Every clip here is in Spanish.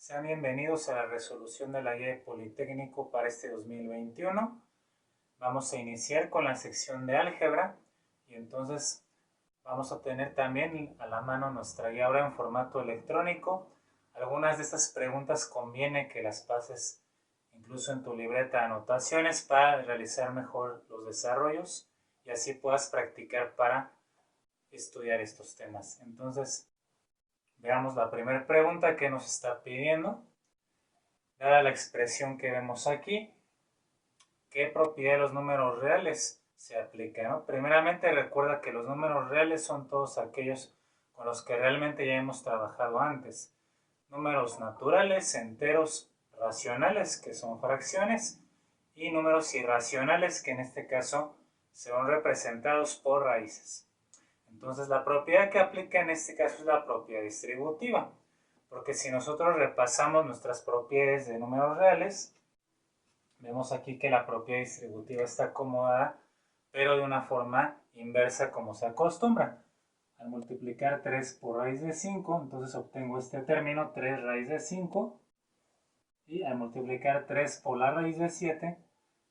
Sean bienvenidos a la resolución de la guía de Politécnico para este 2021. Vamos a iniciar con la sección de álgebra y entonces vamos a tener también a la mano nuestra guía ahora en formato electrónico. Algunas de estas preguntas conviene que las pases incluso en tu libreta de anotaciones para realizar mejor los desarrollos y así puedas practicar para estudiar estos temas. Entonces, veamos la primera pregunta que nos está pidiendo. Dada la expresión que vemos aquí, ¿qué propiedad de los números reales se aplica, ¿no? Primeramente, recuerda que los números reales son todos aquellos con los que realmente ya hemos trabajado antes. Números naturales, enteros, racionales, que son fracciones, y números irracionales, que en este caso son representados por raíces. Entonces, la propiedad que aplica en este caso es la propiedad distributiva, porque si nosotros repasamos nuestras propiedades de números reales, vemos aquí que la propiedad distributiva está acomodada, pero de una forma inversa como se acostumbra. Al multiplicar 3 por raíz de 5, entonces obtengo este término 3 raíz de 5, y al multiplicar 3 por la raíz de 7,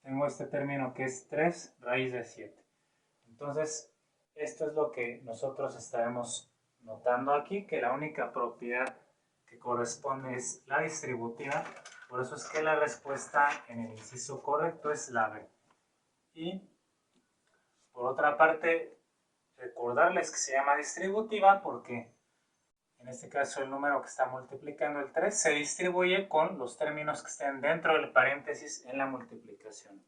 tengo este término que es 3 raíz de 7. Entonces, esto es lo que nosotros estaremos notando aquí, que la única propiedad que corresponde es la distributiva. Por eso es que la respuesta en el inciso correcto es la B. Y por otra parte, recordarles que se llama distributiva porque en este caso el número que está multiplicando el 3 se distribuye con los términos que estén dentro del paréntesis en la multiplicación.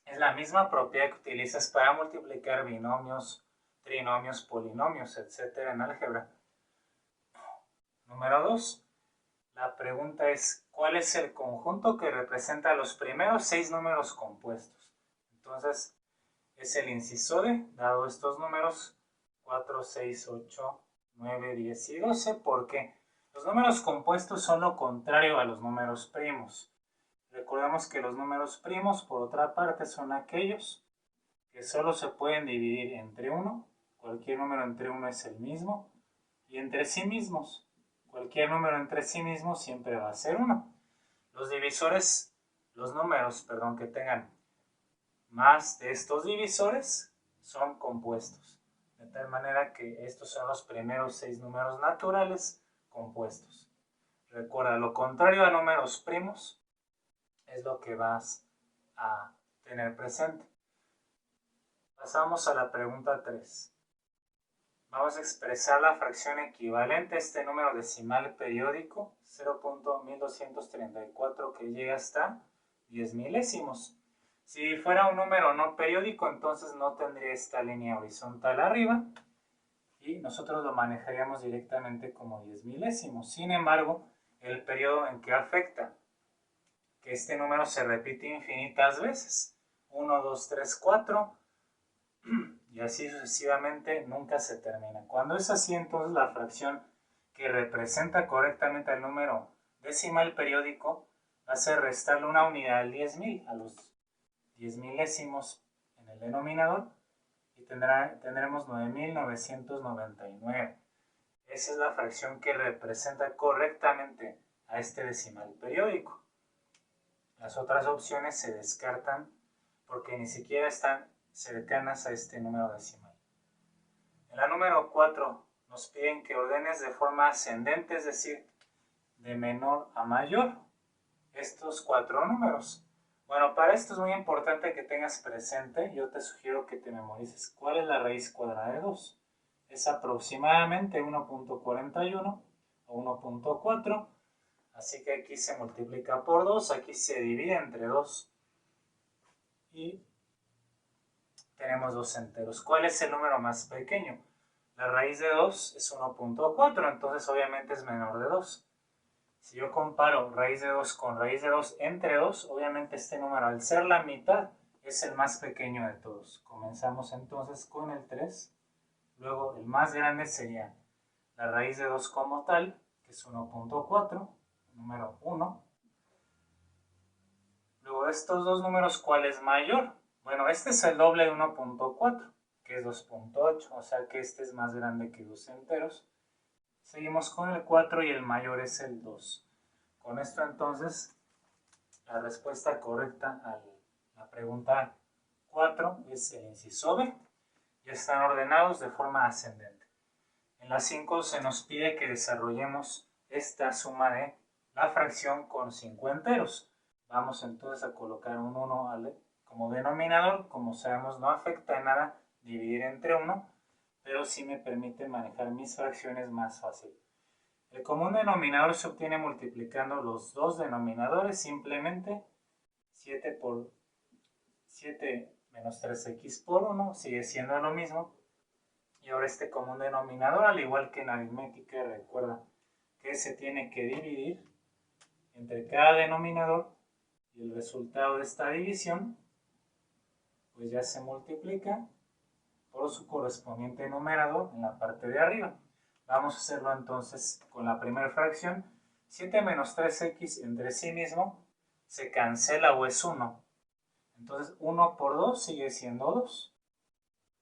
Es la misma propiedad que utilizas para multiplicar binomios, trinomios, polinomios, etc. en álgebra. Número 2. La pregunta es, ¿cuál es el conjunto que representa los primeros 6 números compuestos? Entonces, es el inciso D, dado estos números 4, 6, 8, 9, 10 y 12, porque los números compuestos son lo contrario a los números primos. Recordemos que los números primos, por otra parte, son aquellos que solo se pueden dividir entre 1, cualquier número entre 1 es el mismo, y entre sí mismos, cualquier número entre sí mismos siempre va a ser 1. Los divisores, los números, que tengan más de estos divisores son compuestos, de tal manera que estos son los primeros 6 números naturales compuestos. Recuerda, lo contrario a números primos es lo que vas a tener presente. Pasamos a la pregunta 3. Vamos a expresar la fracción equivalente a este número decimal periódico, 0.1234, que llega hasta 10 milésimos. Si fuera un número no periódico, entonces no tendría esta línea horizontal arriba y nosotros lo manejaríamos directamente como 10 milésimos. Sin embargo, el periodo en que afecta que este número se repite infinitas veces, 1, 2, 3, 4, y así sucesivamente, nunca se termina. Cuando es así, entonces la fracción que representa correctamente al número decimal periódico va a ser restarle una unidad al 10.000, a los 10 milésimos en el denominador, y tendremos 9.999. Esa es la fracción que representa correctamente a este decimal periódico. Las otras opciones se descartan porque ni siquiera están cercanas a este número decimal. En la número 4 nos piden que ordenes de forma ascendente, es decir, de menor a mayor, estos 4 números. Bueno, para esto es muy importante que tengas presente, yo te sugiero que te memorices cuál es la raíz cuadrada de 2. Es aproximadamente 1.41 o 1.4. Así que aquí se multiplica por 2, aquí se divide entre 2 y tenemos dos enteros. ¿Cuál es el número más pequeño? La raíz de 2 es 1.4, entonces obviamente es menor de 2. Si yo comparo raíz de 2 con raíz de 2 entre 2, obviamente este número al ser la mitad es el más pequeño de todos. Comenzamos entonces con el 3, luego el más grande sería la raíz de 2 como tal, que es 1.4, número 1. Luego de estos dos números, ¿cuál es mayor? Bueno, este es el doble de 1.4, que es 2.8, o sea que este es más grande que dos enteros. Seguimos con el 4 y el mayor es el 2. Con esto entonces la respuesta correcta a la pregunta 4 es el inciso B. Ya están ordenados de forma ascendente. En la 5 se nos pide que desarrollemos esta suma de la fracción con 5 enteros. Vamos entonces a colocar un 1 como denominador. Como sabemos, no afecta en nada dividir entre 1, pero sí me permite manejar mis fracciones más fácil. El común denominador se obtiene multiplicando los dos denominadores, simplemente 7 menos 3x por 1 sigue siendo lo mismo. Y ahora este común denominador, al igual que en aritmética, recuerda que se tiene que dividir entre cada denominador y el resultado de esta división pues ya se multiplica por su correspondiente numerador en la parte de arriba. Vamos a hacerlo entonces con la primera fracción. 7 menos 3x entre sí mismo se cancela o es 1. Entonces 1 por 2 sigue siendo 2.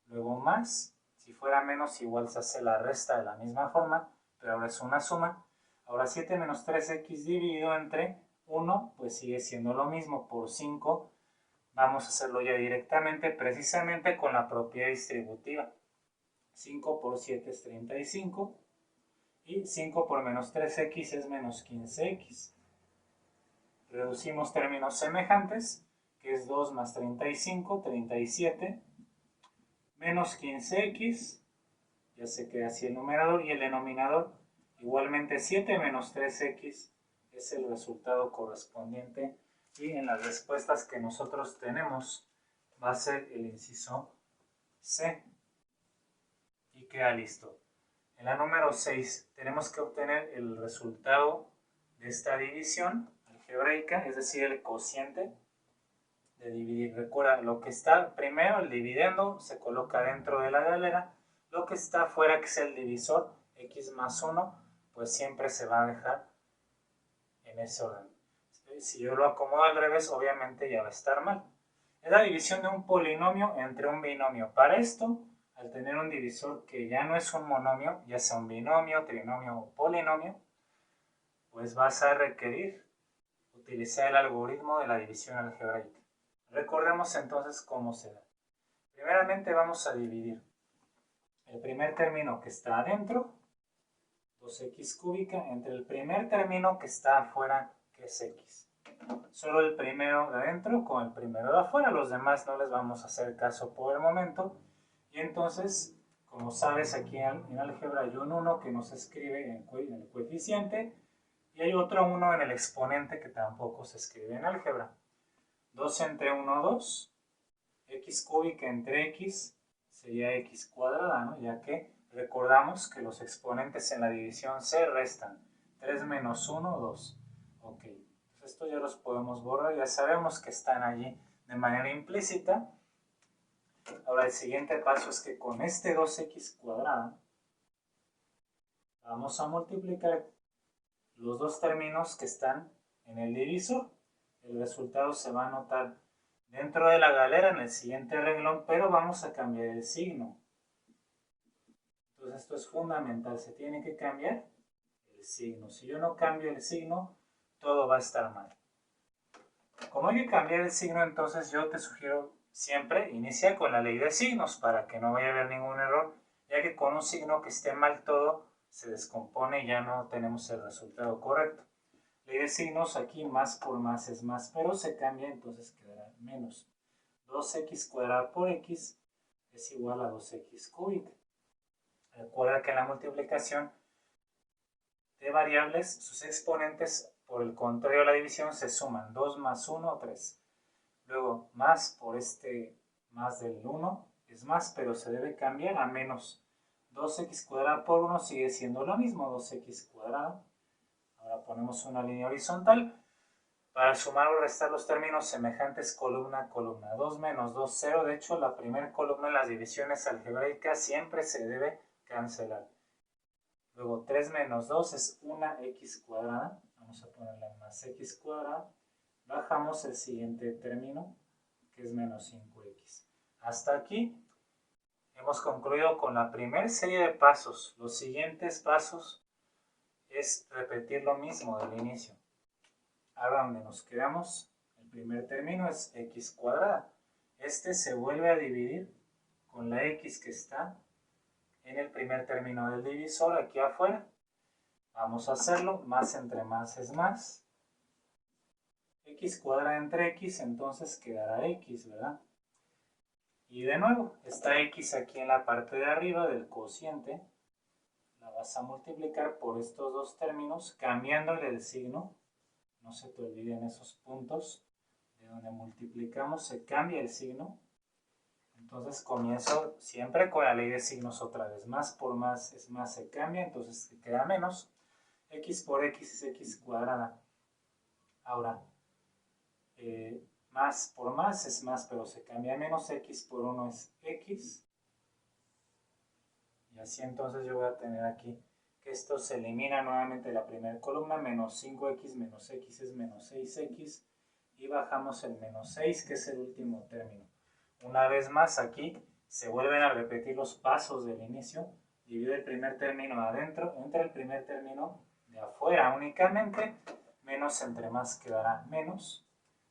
Luego más, si fuera menos igual se hace la resta de la misma forma, pero ahora es una suma. Ahora 7 menos 3x dividido entre 1, pues sigue siendo lo mismo por 5. Vamos a hacerlo ya directamente, precisamente con la propiedad distributiva. 5 por 7 es 35 y 5 por menos 3x es menos 15x. Reducimos términos semejantes, que es 2 más 35, 37, menos 15x, ya se queda así el numerador, y el denominador, igualmente 7 menos 3x es el resultado correspondiente, y en las respuestas que nosotros tenemos va a ser el inciso C, y queda listo. En la número 6 tenemos que obtener el resultado de esta división algebraica, es decir, el cociente de dividir. Recuerda, lo que está primero, el dividendo, se coloca dentro de la galera. Lo que está afuera, que es el divisor, x más 1, pues siempre se va a dejar en ese orden. Si yo lo acomodo al revés, obviamente ya va a estar mal. Es la división de un polinomio entre un binomio. Para esto, al tener un divisor que ya no es un monomio, ya sea un binomio, trinomio o polinomio, pues vas a requerir utilizar el algoritmo de la división algebraica. Recordemos entonces cómo se da. Primeramente vamos a dividir el primer término que está adentro, 2x cúbica, entre el primer término que está afuera, que es x. Solo el primero de adentro con el primero de afuera, los demás no les vamos a hacer caso por el momento. Y entonces, como sabes, aquí en álgebra hay un 1 que no se escribe en el coeficiente y hay otro 1 en el exponente que tampoco se escribe en álgebra. 2 entre 1, 2. X cúbica entre x sería x cuadrada, ¿no? Ya que recordamos que los exponentes en la división se restan. 3 menos 1, 2. Ok, pues esto ya los podemos borrar, ya sabemos que están allí de manera implícita. Ahora el siguiente paso es que con este 2x cuadrada vamos a multiplicar los dos términos que están en el divisor. El resultado se va a anotar dentro de la galera en el siguiente renglón, pero vamos a cambiar el signo. Entonces esto es fundamental, se tiene que cambiar el signo. Si yo no cambio el signo, todo va a estar mal. Como hay que cambiar el signo, entonces yo te sugiero siempre inicia con la ley de signos para que no vaya a haber ningún error, ya que con un signo que esté mal todo se descompone y ya no tenemos el resultado correcto. Ley de signos, aquí más por más es más, pero se cambia, entonces quedará menos. 2x cuadrado por x es igual a 2x cúbica. Recuerda que en la multiplicación de variables, sus exponentes por el contrario a la división se suman. 2 más 1, 3. Luego, más por este más del 1 es más, pero se debe cambiar a menos. 2x cuadrado por 1 sigue siendo lo mismo, 2x cuadrado. Ahora ponemos una línea horizontal. Para sumar o restar los términos semejantes, columna a columna. 2 menos 2, 0. De hecho, la primera columna en las divisiones algebraicas siempre se debe cancelar. Luego 3 menos 2 es una x cuadrada. Vamos a ponerle más x cuadrada. Bajamos el siguiente término, que es menos 5x. Hasta aquí hemos concluido con la primera serie de pasos. Los siguientes pasos es repetir lo mismo del inicio. Ahora donde nos quedamos, el primer término es x cuadrada. Este se vuelve a dividir con la x que está en el primer término del divisor aquí afuera. Vamos a hacerlo, más entre más es más. X cuadrada entre x, entonces quedará x, ¿verdad? Y de nuevo, esta x aquí en la parte de arriba del cociente, la vas a multiplicar por estos dos términos, cambiándole el signo. No se te olviden esos puntos. De donde multiplicamos se cambia el signo. Entonces comienzo siempre con la ley de signos otra vez. Más por más es más, se cambia, entonces queda menos. X por x es x cuadrada. Ahora, más por más es más, pero se cambia menos. X por 1 es x. Y así entonces yo voy a tener aquí que esto se elimina nuevamente la primera columna. Menos 5x menos x es menos 6x. Y bajamos el menos 6, que es el último término. Una vez más aquí se vuelven a repetir los pasos del inicio. Divide el primer término de adentro, entra el primer término de afuera únicamente. Menos entre más quedará menos.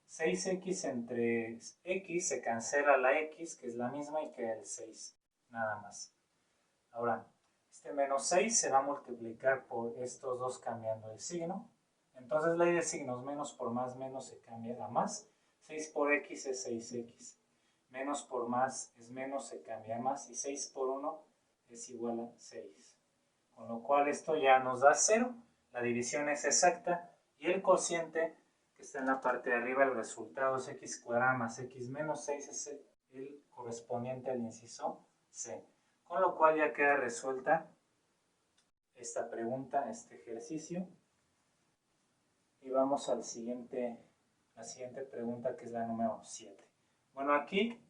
6x entre x se cancela la x, que es la misma, y queda el 6, nada más. Ahora, este menos 6 se va a multiplicar por estos dos cambiando de signo. Entonces, ley de signos, menos por más, menos se cambia a más. 6 por x es 6x. Menos por más es menos, se cambia a más. Y 6 por 1 es igual a 6. Con lo cual esto ya nos da 0. La división es exacta. Y el cociente que está en la parte de arriba, el resultado es x cuadrada más x menos 6, es el correspondiente al inciso C. Con lo cual ya queda resuelta esta pregunta, este ejercicio. Y vamos a la siguiente pregunta, que es la número 7. Bueno, aquí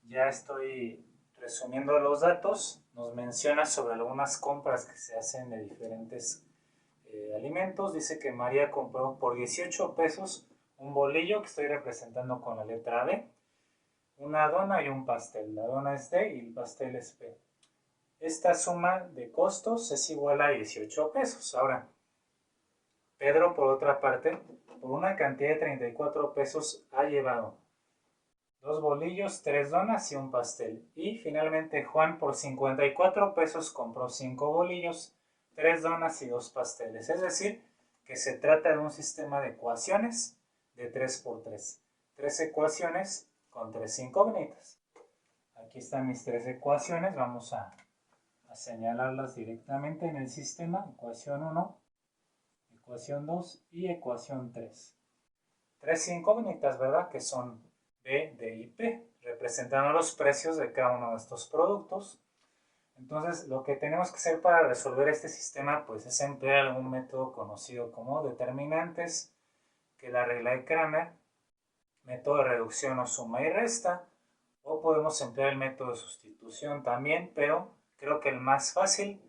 ya estoy resumiendo los datos. Nos menciona sobre algunas compras que se hacen de diferentes alimentos. Dice que María compró por 18 pesos un bolillo, que estoy representando con la letra B, una dona y un pastel. La dona es D y el pastel es P. Esta suma de costos es igual a 18 pesos. Ahora, Pedro, por otra parte, por una cantidad de 34 pesos ha llevado 2 bolillos, 3 donas y un pastel. Y finalmente Juan por 54 pesos compró 5 bolillos, 3 donas y 2 pasteles. Es decir, que se trata de un sistema de ecuaciones de 3×3. 3 ecuaciones con 3 incógnitas. Aquí están mis 3 ecuaciones. Vamos a señalarlas directamente en el sistema. Ecuación 1, ecuación 2 y ecuación 3. 3 incógnitas, ¿verdad? Que son B, D y P, representando los precios de cada uno de estos productos. Entonces, lo que tenemos que hacer para resolver este sistema, pues, es emplear algún método conocido como determinantes, que es la regla de Kramer, método de reducción o suma y resta, o podemos emplear el método de sustitución también, pero creo que el más fácil,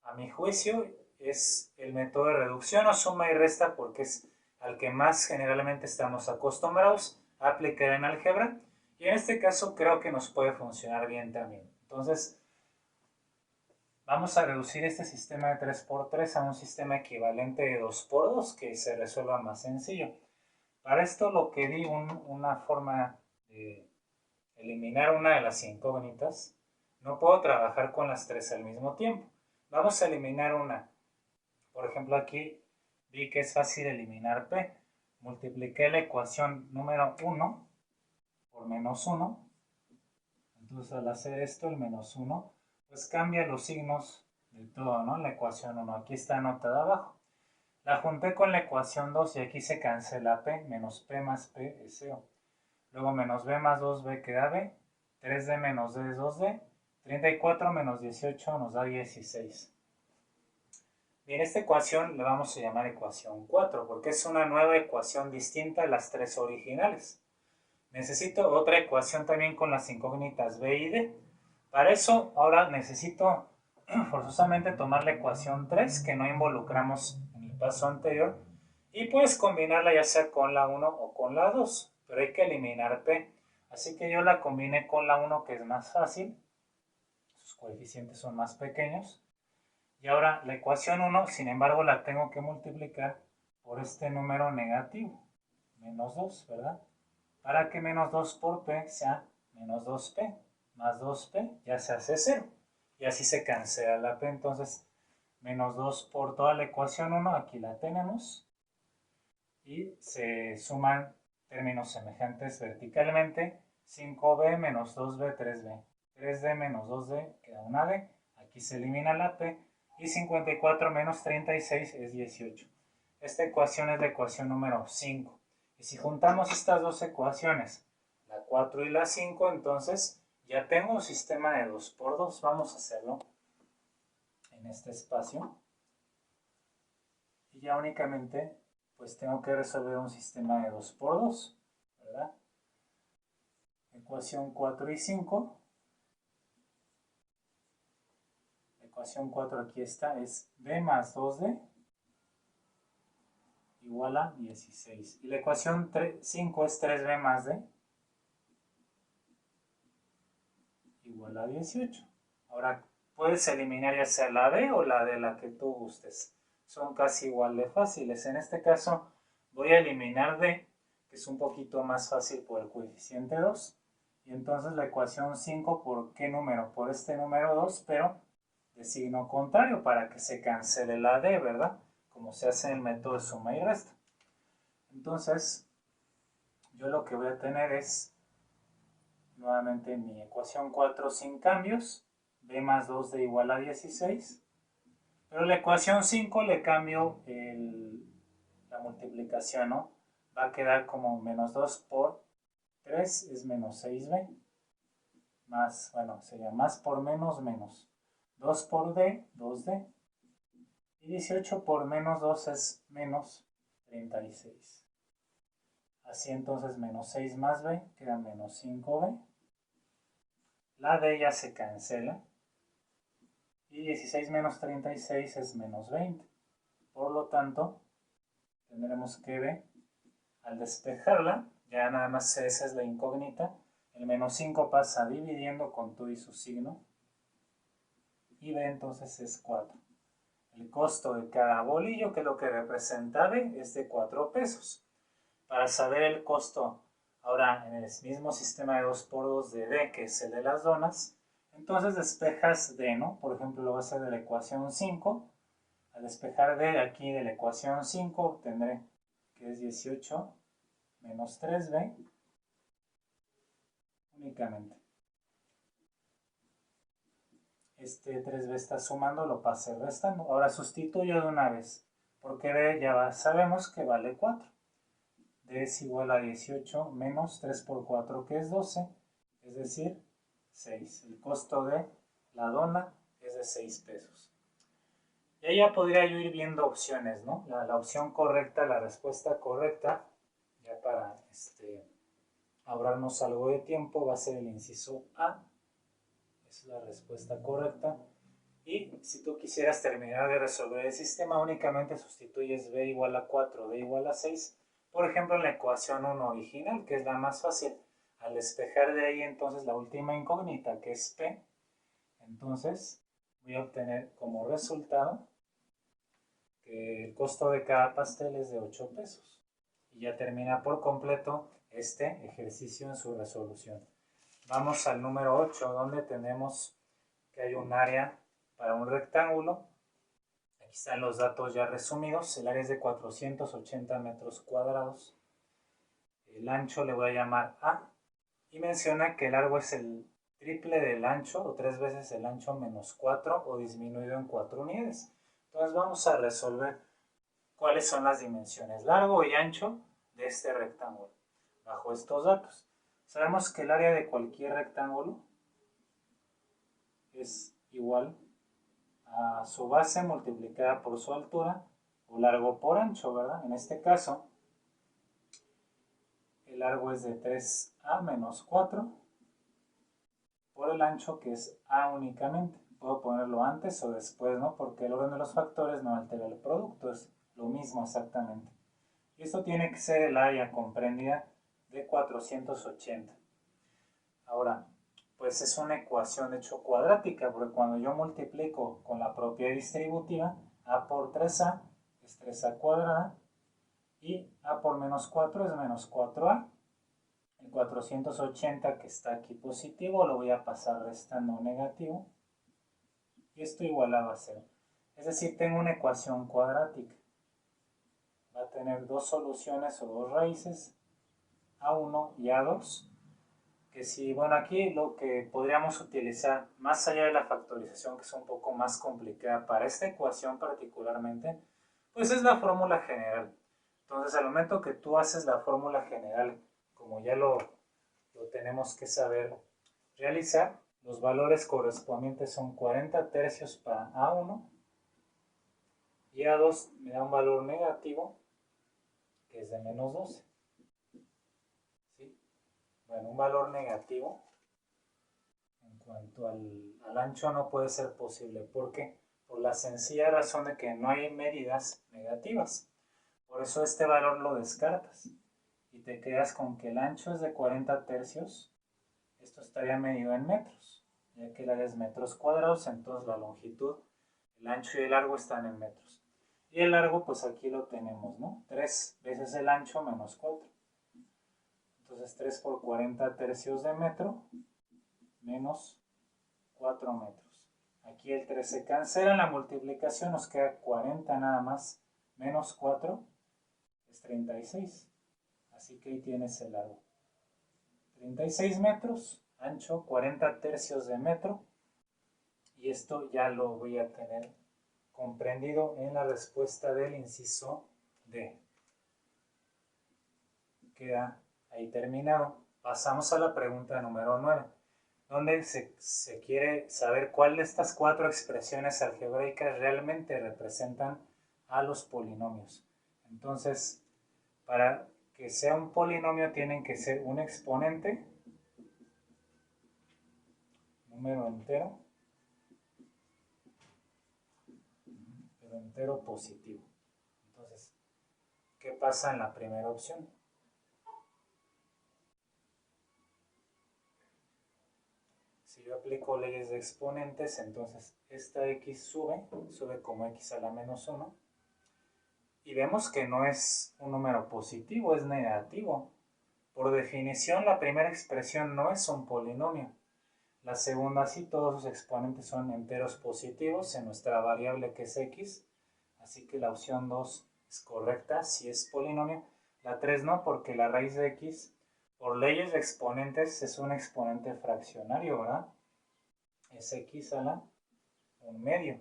a mi juicio, es el método de reducción o suma y resta, porque es al que más generalmente estamos acostumbrados a aplicar en álgebra, y en este caso creo que nos puede funcionar bien también. Entonces, vamos a reducir este sistema de 3×3 a un sistema equivalente de 2×2, que se resuelva más sencillo. Para esto lo que di una forma de eliminar una de las incógnitas. No puedo trabajar con las 3 al mismo tiempo. Vamos a eliminar una. Por ejemplo, aquí vi que es fácil eliminar P. Multipliqué la ecuación número 1 por menos 1. Entonces, al hacer esto, el menos 1, pues cambia los signos de todo, ¿no? La ecuación 1 aquí está anotada abajo. La junté con la ecuación 2 y aquí se cancela P. Menos P más P es CO. Luego menos B más 2B queda B. 3D menos D es 2D. 34 menos 18 nos da 16. Bien, esta ecuación le vamos a llamar ecuación 4 porque es una nueva ecuación distinta a las 3 originales. Necesito otra ecuación también con las incógnitas B y D. Para eso ahora necesito forzosamente tomar la ecuación 3 que no involucramos en el paso anterior y pues combinarla ya sea con la 1 o con la 2, pero hay que eliminar P. Así que yo la combiné con la 1, que es más fácil, sus coeficientes son más pequeños. Y ahora la ecuación 1, sin embargo, la tengo que multiplicar por este número negativo, menos 2, ¿verdad? Para que menos 2 por p sea menos 2p, más 2p ya se hace 0. Y así se cancela la p, entonces menos 2 por toda la ecuación 1, aquí la tenemos. Y se suman términos semejantes verticalmente, 5b menos 2b, 3b. 3d menos 2d queda una d, aquí se elimina la p, y 54 menos 36 es 18. Esta ecuación es la ecuación número 5. Y si juntamos estas dos ecuaciones, la 4 y la 5, entonces ya tengo un sistema de 2 por 2. Vamos a hacerlo en este espacio. Y ya únicamente pues tengo que resolver un sistema de 2 por 2, ¿verdad? Ecuación 4 y 5. La ecuación 4 aquí está, es b más 2d igual a 16. Y la ecuación 5 es 3b más d igual a 18. Ahora, puedes eliminar ya sea la b o la de la que tú gustes. Son casi igual de fáciles. En este caso, voy a eliminar d, que es un poquito más fácil por el coeficiente 2. Y entonces la ecuación 5, ¿por qué número? Por este número 2, pero de signo contrario, para que se cancele la d, ¿verdad? Como se hace en el método de suma y resta. Entonces, yo lo que voy a tener es nuevamente mi ecuación 4 sin cambios, b más 2d igual a 16, pero la ecuación 5 le cambio la multiplicación, ¿no? Va a quedar como menos 2 por 3 es menos 6b, más, bueno, sería más por menos, menos. 2 por d, 2d, y 18 por menos 2 es menos 36. Así entonces menos 6 más b queda menos 5b. La d ya se cancela. Y 16 menos 36 es menos 20. Por lo tanto, tendremos que b, al despejarla, ya nada más esa es la incógnita, el menos 5 pasa dividiendo con tu y su signo. Y b entonces es 4. El costo de cada bolillo, que es lo que representa b, es de 4 pesos. Para saber el costo ahora en el mismo sistema de 2 por 2 de d, que es el de las donas, entonces despejas d, ¿no? Por ejemplo, lo voy a hacer de la ecuación 5. Al despejar d aquí de la ecuación 5, obtendré que es 18 menos 3b únicamente. Este 3b está sumando, lo pasé restando. Ahora sustituyo de una vez, porque d ya sabemos que vale 4. D es igual a 18 menos 3 por 4, que es 12, es decir, 6. El costo de la dona es de 6 pesos. Y ahí ya podría yo ir viendo opciones, ¿no? La opción correcta, la respuesta correcta, ya para ahorrarnos algo de tiempo, va a ser el inciso A. Esa es la respuesta correcta. Y si tú quisieras terminar de resolver el sistema, únicamente sustituyes b igual a 4, d igual a 6. Por ejemplo, en la ecuación 1 original, que es la más fácil. Al despejar de ahí entonces la última incógnita, que es p, entonces voy a obtener como resultado que el costo de cada pastel es de 8 pesos. Y ya termina por completo este ejercicio en su resolución. Vamos al número 8, donde tenemos que hay un área para un rectángulo. Aquí están los datos ya resumidos. El área es de 480 metros cuadrados. El ancho le voy a llamar A. Y menciona que el largo es el triple del ancho o 3 veces el ancho menos 4 o disminuido en 4 unidades. Entonces vamos a resolver cuáles son las dimensiones largo y ancho de este rectángulo bajo estos datos. Sabemos que el área de cualquier rectángulo es igual a su base multiplicada por su altura o largo por ancho, ¿verdad? En este caso, el largo es de 3a menos 4 por el ancho, que es a únicamente. Puedo ponerlo antes o después, ¿no? Porque el orden de los factores no altera el producto, es lo mismo exactamente. Y esto tiene que ser el área comprendida de 480. Ahora, pues es una ecuación de hecho cuadrática, porque cuando yo multiplico con la propia distributiva, a por 3a es 3a cuadrada, y a por menos 4 es menos 4a. El 480 que está aquí positivo lo voy a pasar restando negativo, y esto igualado a 0. Es decir, tengo una ecuación cuadrática. Va a tener dos soluciones o dos raíces, a1 y a2. Que si, bueno, aquí lo que podríamos utilizar, más allá de la factorización, que es un poco más complicada para esta ecuación particularmente, pues es la fórmula general. Entonces, al momento que tú haces la fórmula general, como ya lo tenemos que saber realizar, los valores correspondientes son 40 tercios para A1 y A2 me da un valor negativo que es de menos 12. ¿Sí? Bueno, un valor negativo en cuanto al ancho no puede ser posible. ¿Por qué? Por la sencilla razón de que no hay medidas negativas. Por eso este valor lo descartas y te quedas con que el ancho es de 40 tercios. Esto estaría medido en metros, ya que el área es metros cuadrados, entonces la longitud, el ancho y el largo están en metros. Y el largo, pues aquí lo tenemos, ¿no? 3 veces el ancho menos 4. Entonces 3 por 40 tercios de metro menos 4 metros. Aquí el 3 se cancela en la multiplicación, nos queda 40 nada más, menos 4 es 36. Así que ahí tienes el largo. 36 metros, ancho, 40 tercios de metro. Y esto ya lo voy a tener comprendido en la respuesta del inciso D. Queda ahí terminado. Pasamos a la pregunta número 9, donde se quiere saber cuál de estas cuatro expresiones algebraicas realmente representan a los polinomios. Entonces, para que sea un polinomio tienen que ser un exponente, número entero, pero entero positivo. Entonces, ¿qué pasa en la primera opción? Si yo aplico leyes de exponentes, entonces esta x sube como x a la menos 1. Y vemos que no es un número positivo, es negativo. Por definición, la primera expresión no es un polinomio. La segunda sí, todos sus exponentes son enteros positivos en nuestra variable que es x. Así que la opción 2 es correcta, si es polinomio. La 3 no, porque la raíz de x, por leyes de exponentes, es un exponente fraccionario, ¿verdad? Es x a la 1/2.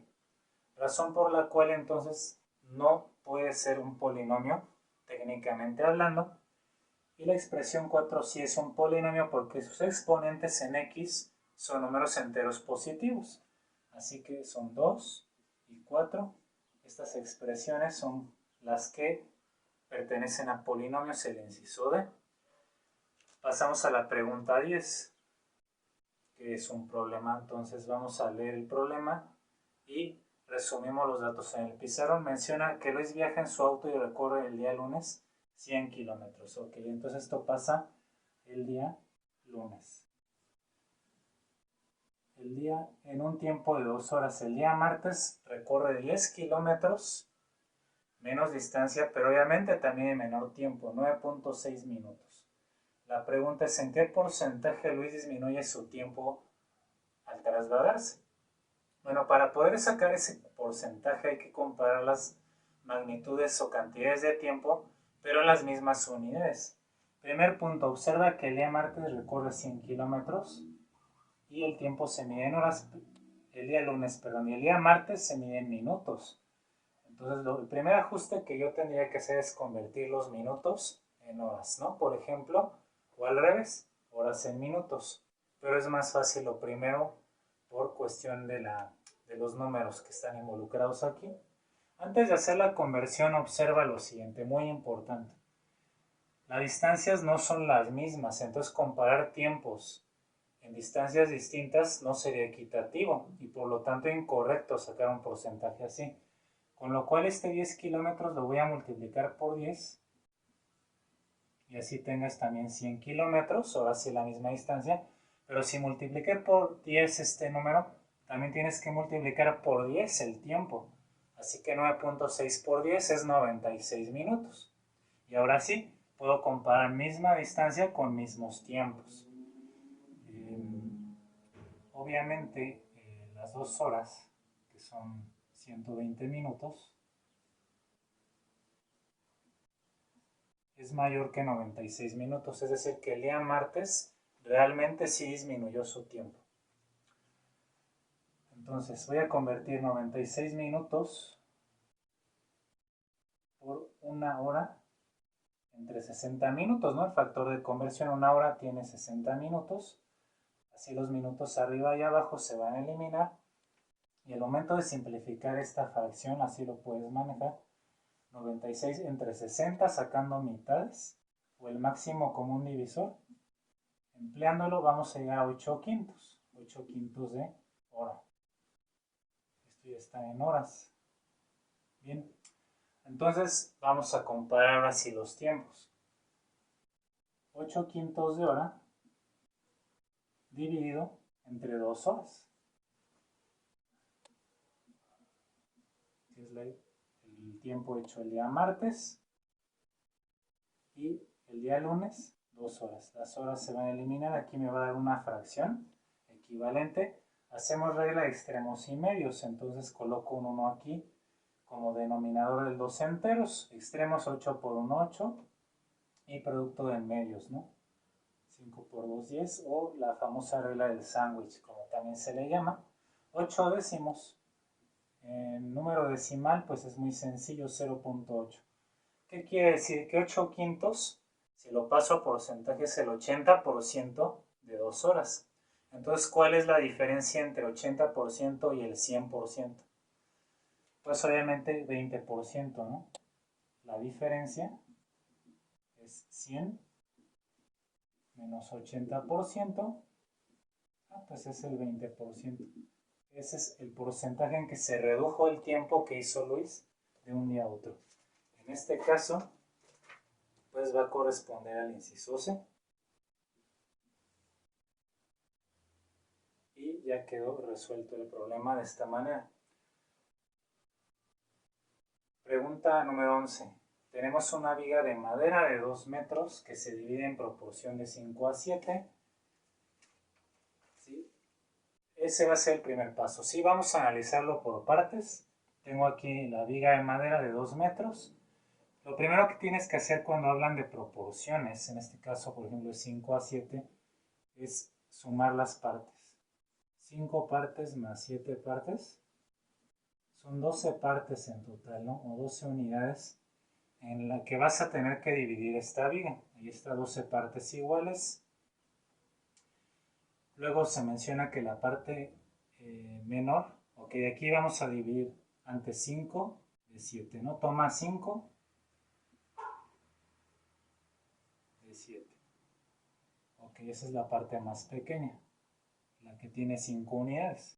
Razón por la cual entonces no puede ser un polinomio, técnicamente hablando. Y la expresión 4 sí es un polinomio porque sus exponentes en x son números enteros positivos. Así que son 2 y 4. Estas expresiones son las que pertenecen a polinomios, el inciso D. Pasamos a la pregunta 10, que es un problema. Entonces vamos a leer el problema y resumimos los datos. En el pizarrón menciona que Luis viaja en su auto y recorre el día lunes 100 kilómetros. Ok, entonces esto pasa el día lunes. El día en un tiempo de 2 horas. El día martes recorre 10 kilómetros, menos distancia, pero obviamente también en menor tiempo, 9.6 minutos. La pregunta es: ¿en qué porcentaje Luis disminuye su tiempo al trasladarse? Bueno, para poder sacar ese porcentaje hay que comparar las magnitudes o cantidades de tiempo, pero en las mismas unidades. Primer punto, observa que el día martes recorre 100 kilómetros y el tiempo se mide en horas. El día lunes, perdón, y el día martes se mide en minutos. Entonces, el primer ajuste que yo tendría que hacer es convertir los minutos en horas, ¿no? Por ejemplo, o al revés, horas en minutos. Pero es más fácil lo primero por cuestión de los números que están involucrados aquí. Antes de hacer la conversión, observa lo siguiente, muy importante. Las distancias no son las mismas, entonces comparar tiempos en distancias distintas no sería equitativo y por lo tanto incorrecto sacar un porcentaje así. Con lo cual este 10 kilómetros lo voy a multiplicar por 10 y así tengas también 100 kilómetros, ahora sí la misma distancia, Pero si multipliqué por 10 este número, también tienes que multiplicar por 10 el tiempo. Así que 9.6 por 10 es 96 minutos. Y ahora sí, puedo comparar misma distancia con mismos tiempos. Obviamente, las 2 horas, que son 120 minutos, es mayor que 96 minutos. Es decir, que el día martes realmente sí disminuyó su tiempo. Entonces voy a convertir 96 minutos por una hora entre 60 minutos, ¿no? El factor de conversión, una hora tiene 60 minutos. Así los minutos arriba y abajo se van a eliminar. Y al momento de simplificar esta fracción, así lo puedes manejar. 96 entre 60 sacando mitades, o el máximo común divisor. Empleándolo vamos a llegar a 8 quintos. 8 quintos de hora. Esto ya está en horas. Bien. Entonces vamos a comparar ahora sí los tiempos. 8 quintos de hora dividido entre 2 horas. Que es el tiempo hecho el día martes. Y el día lunes, 2 horas. Las horas se van a eliminar. Aquí me va a dar una fracción equivalente. Hacemos regla de extremos y medios. Entonces coloco un 1 aquí como denominador de 2 enteros. Extremos 8 por 1, 8. Y producto de medios, ¿no? 5 por 2, 10. O la famosa regla del sándwich, como también se le llama. 8 décimos. En número decimal, pues es muy sencillo, 0.8. ¿Qué quiere decir? Que 8 quintos, si lo paso a porcentaje, es el 80% de 2 horas. Entonces, ¿cuál es la diferencia entre 80% y el 100%? Pues obviamente 20%, ¿no? La diferencia es 100 menos 80%, pues es el 20%. Ese es el porcentaje en que se redujo el tiempo que hizo Luis de un día a otro. En este caso, pues va a corresponder al inciso C. Y ya quedó resuelto el problema de esta manera. Pregunta número 11. Tenemos una viga de madera de 2 metros que se divide en proporción de 5 a 7. ¿Sí? Ese va a ser el primer paso. Sí, vamos a analizarlo por partes. Tengo aquí la viga de madera de 2 metros. Lo primero que tienes que hacer cuando hablan de proporciones, en este caso, por ejemplo, de 5 a 7, es sumar las partes. 5 partes más 7 partes. Son 12 partes en total, ¿no? O 12 unidades en la que vas a tener que dividir esta viga. Ahí está 12 partes iguales. Luego se menciona que la parte menor, ok, de aquí vamos a dividir antes 5 de 7, ¿no? Toma 5 de 7. Ok, esa es la parte más pequeña, la que tiene 5 unidades.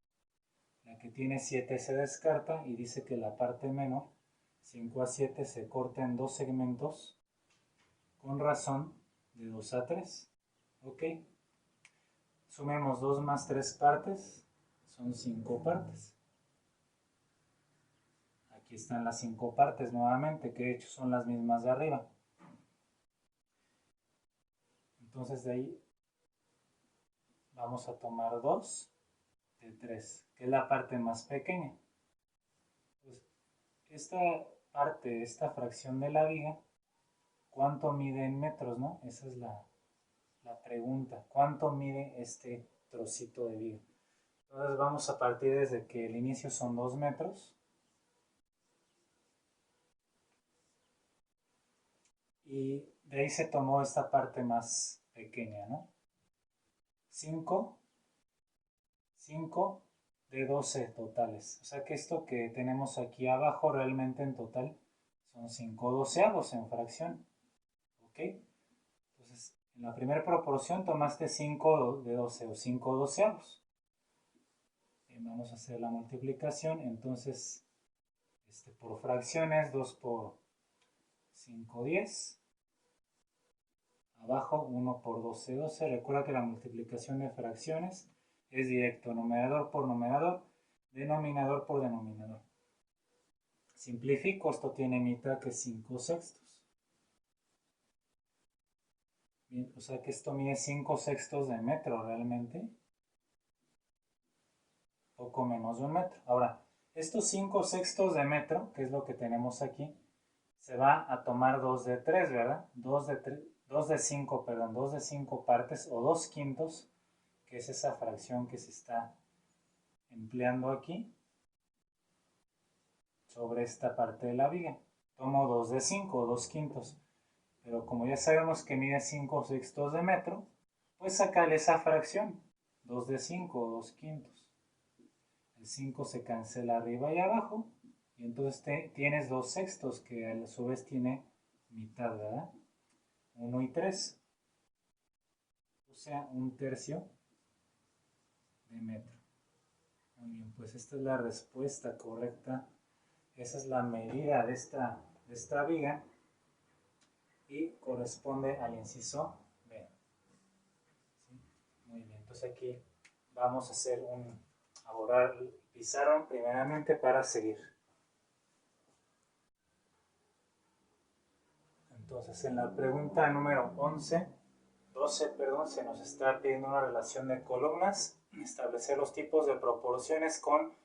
La que tiene 7 se descarta y dice que la parte menor, 5 a 7, se corta en 2 segmentos con razón de 2 a 3. Ok. Sumemos 2 más 3 partes, son 5 partes. Aquí están las 5 partes nuevamente, que de hecho son las mismas de arriba. Entonces de ahí vamos a tomar 2 de 3, que es la parte más pequeña. Pues esta parte, esta fracción de la viga, ¿cuánto mide en metros, no? Esa es la pregunta. ¿Cuánto mide este trocito de viga? Entonces vamos a partir desde que el inicio son 2 metros. Y de ahí se tomó esta parte más pequeña, ¿no? 5 de 12 totales. O sea que esto que tenemos aquí abajo realmente en total son 5 doceavos en fracción. ¿Ok? Entonces, en la primera proporción tomaste 5 de 12 o 5 doceavos. Vamos a hacer la multiplicación. Entonces, por fracciones, 2 por 5, 10. Abajo 1 por 12, 12. Recuerda que la multiplicación de fracciones es directo, numerador por numerador, denominador por denominador. Simplifico, esto tiene mitad que es 5 sextos. Bien, o sea que esto mide 5 sextos de metro realmente. Poco menos de un metro. Ahora, estos 5 sextos de metro, que es lo que tenemos aquí, se va a tomar 2 de 3, ¿verdad? 2 de 5, perdón, 2 de 5 partes o 2 quintos, que es esa fracción que se está empleando aquí sobre esta parte de la viga. Tomo 2 de 5 o 2 quintos, pero como ya sabemos que mide 5 sextos de metro, pues sacarle esa fracción, 2 de 5 o 2 quintos. El 5 se cancela arriba y abajo, y entonces tienes 2 sextos, que a su vez tiene mitad, ¿verdad? 1 y 3, o sea, 1/3 de metro. Muy bien, pues esta es la respuesta correcta. Esa es la medida de esta viga y corresponde al inciso B. ¿Sí? Muy bien, entonces aquí vamos a borrar el pizarrón primeramente para seguir. Entonces en la pregunta número 12, se nos está pidiendo una relación de columnas, establecer los tipos de proporciones con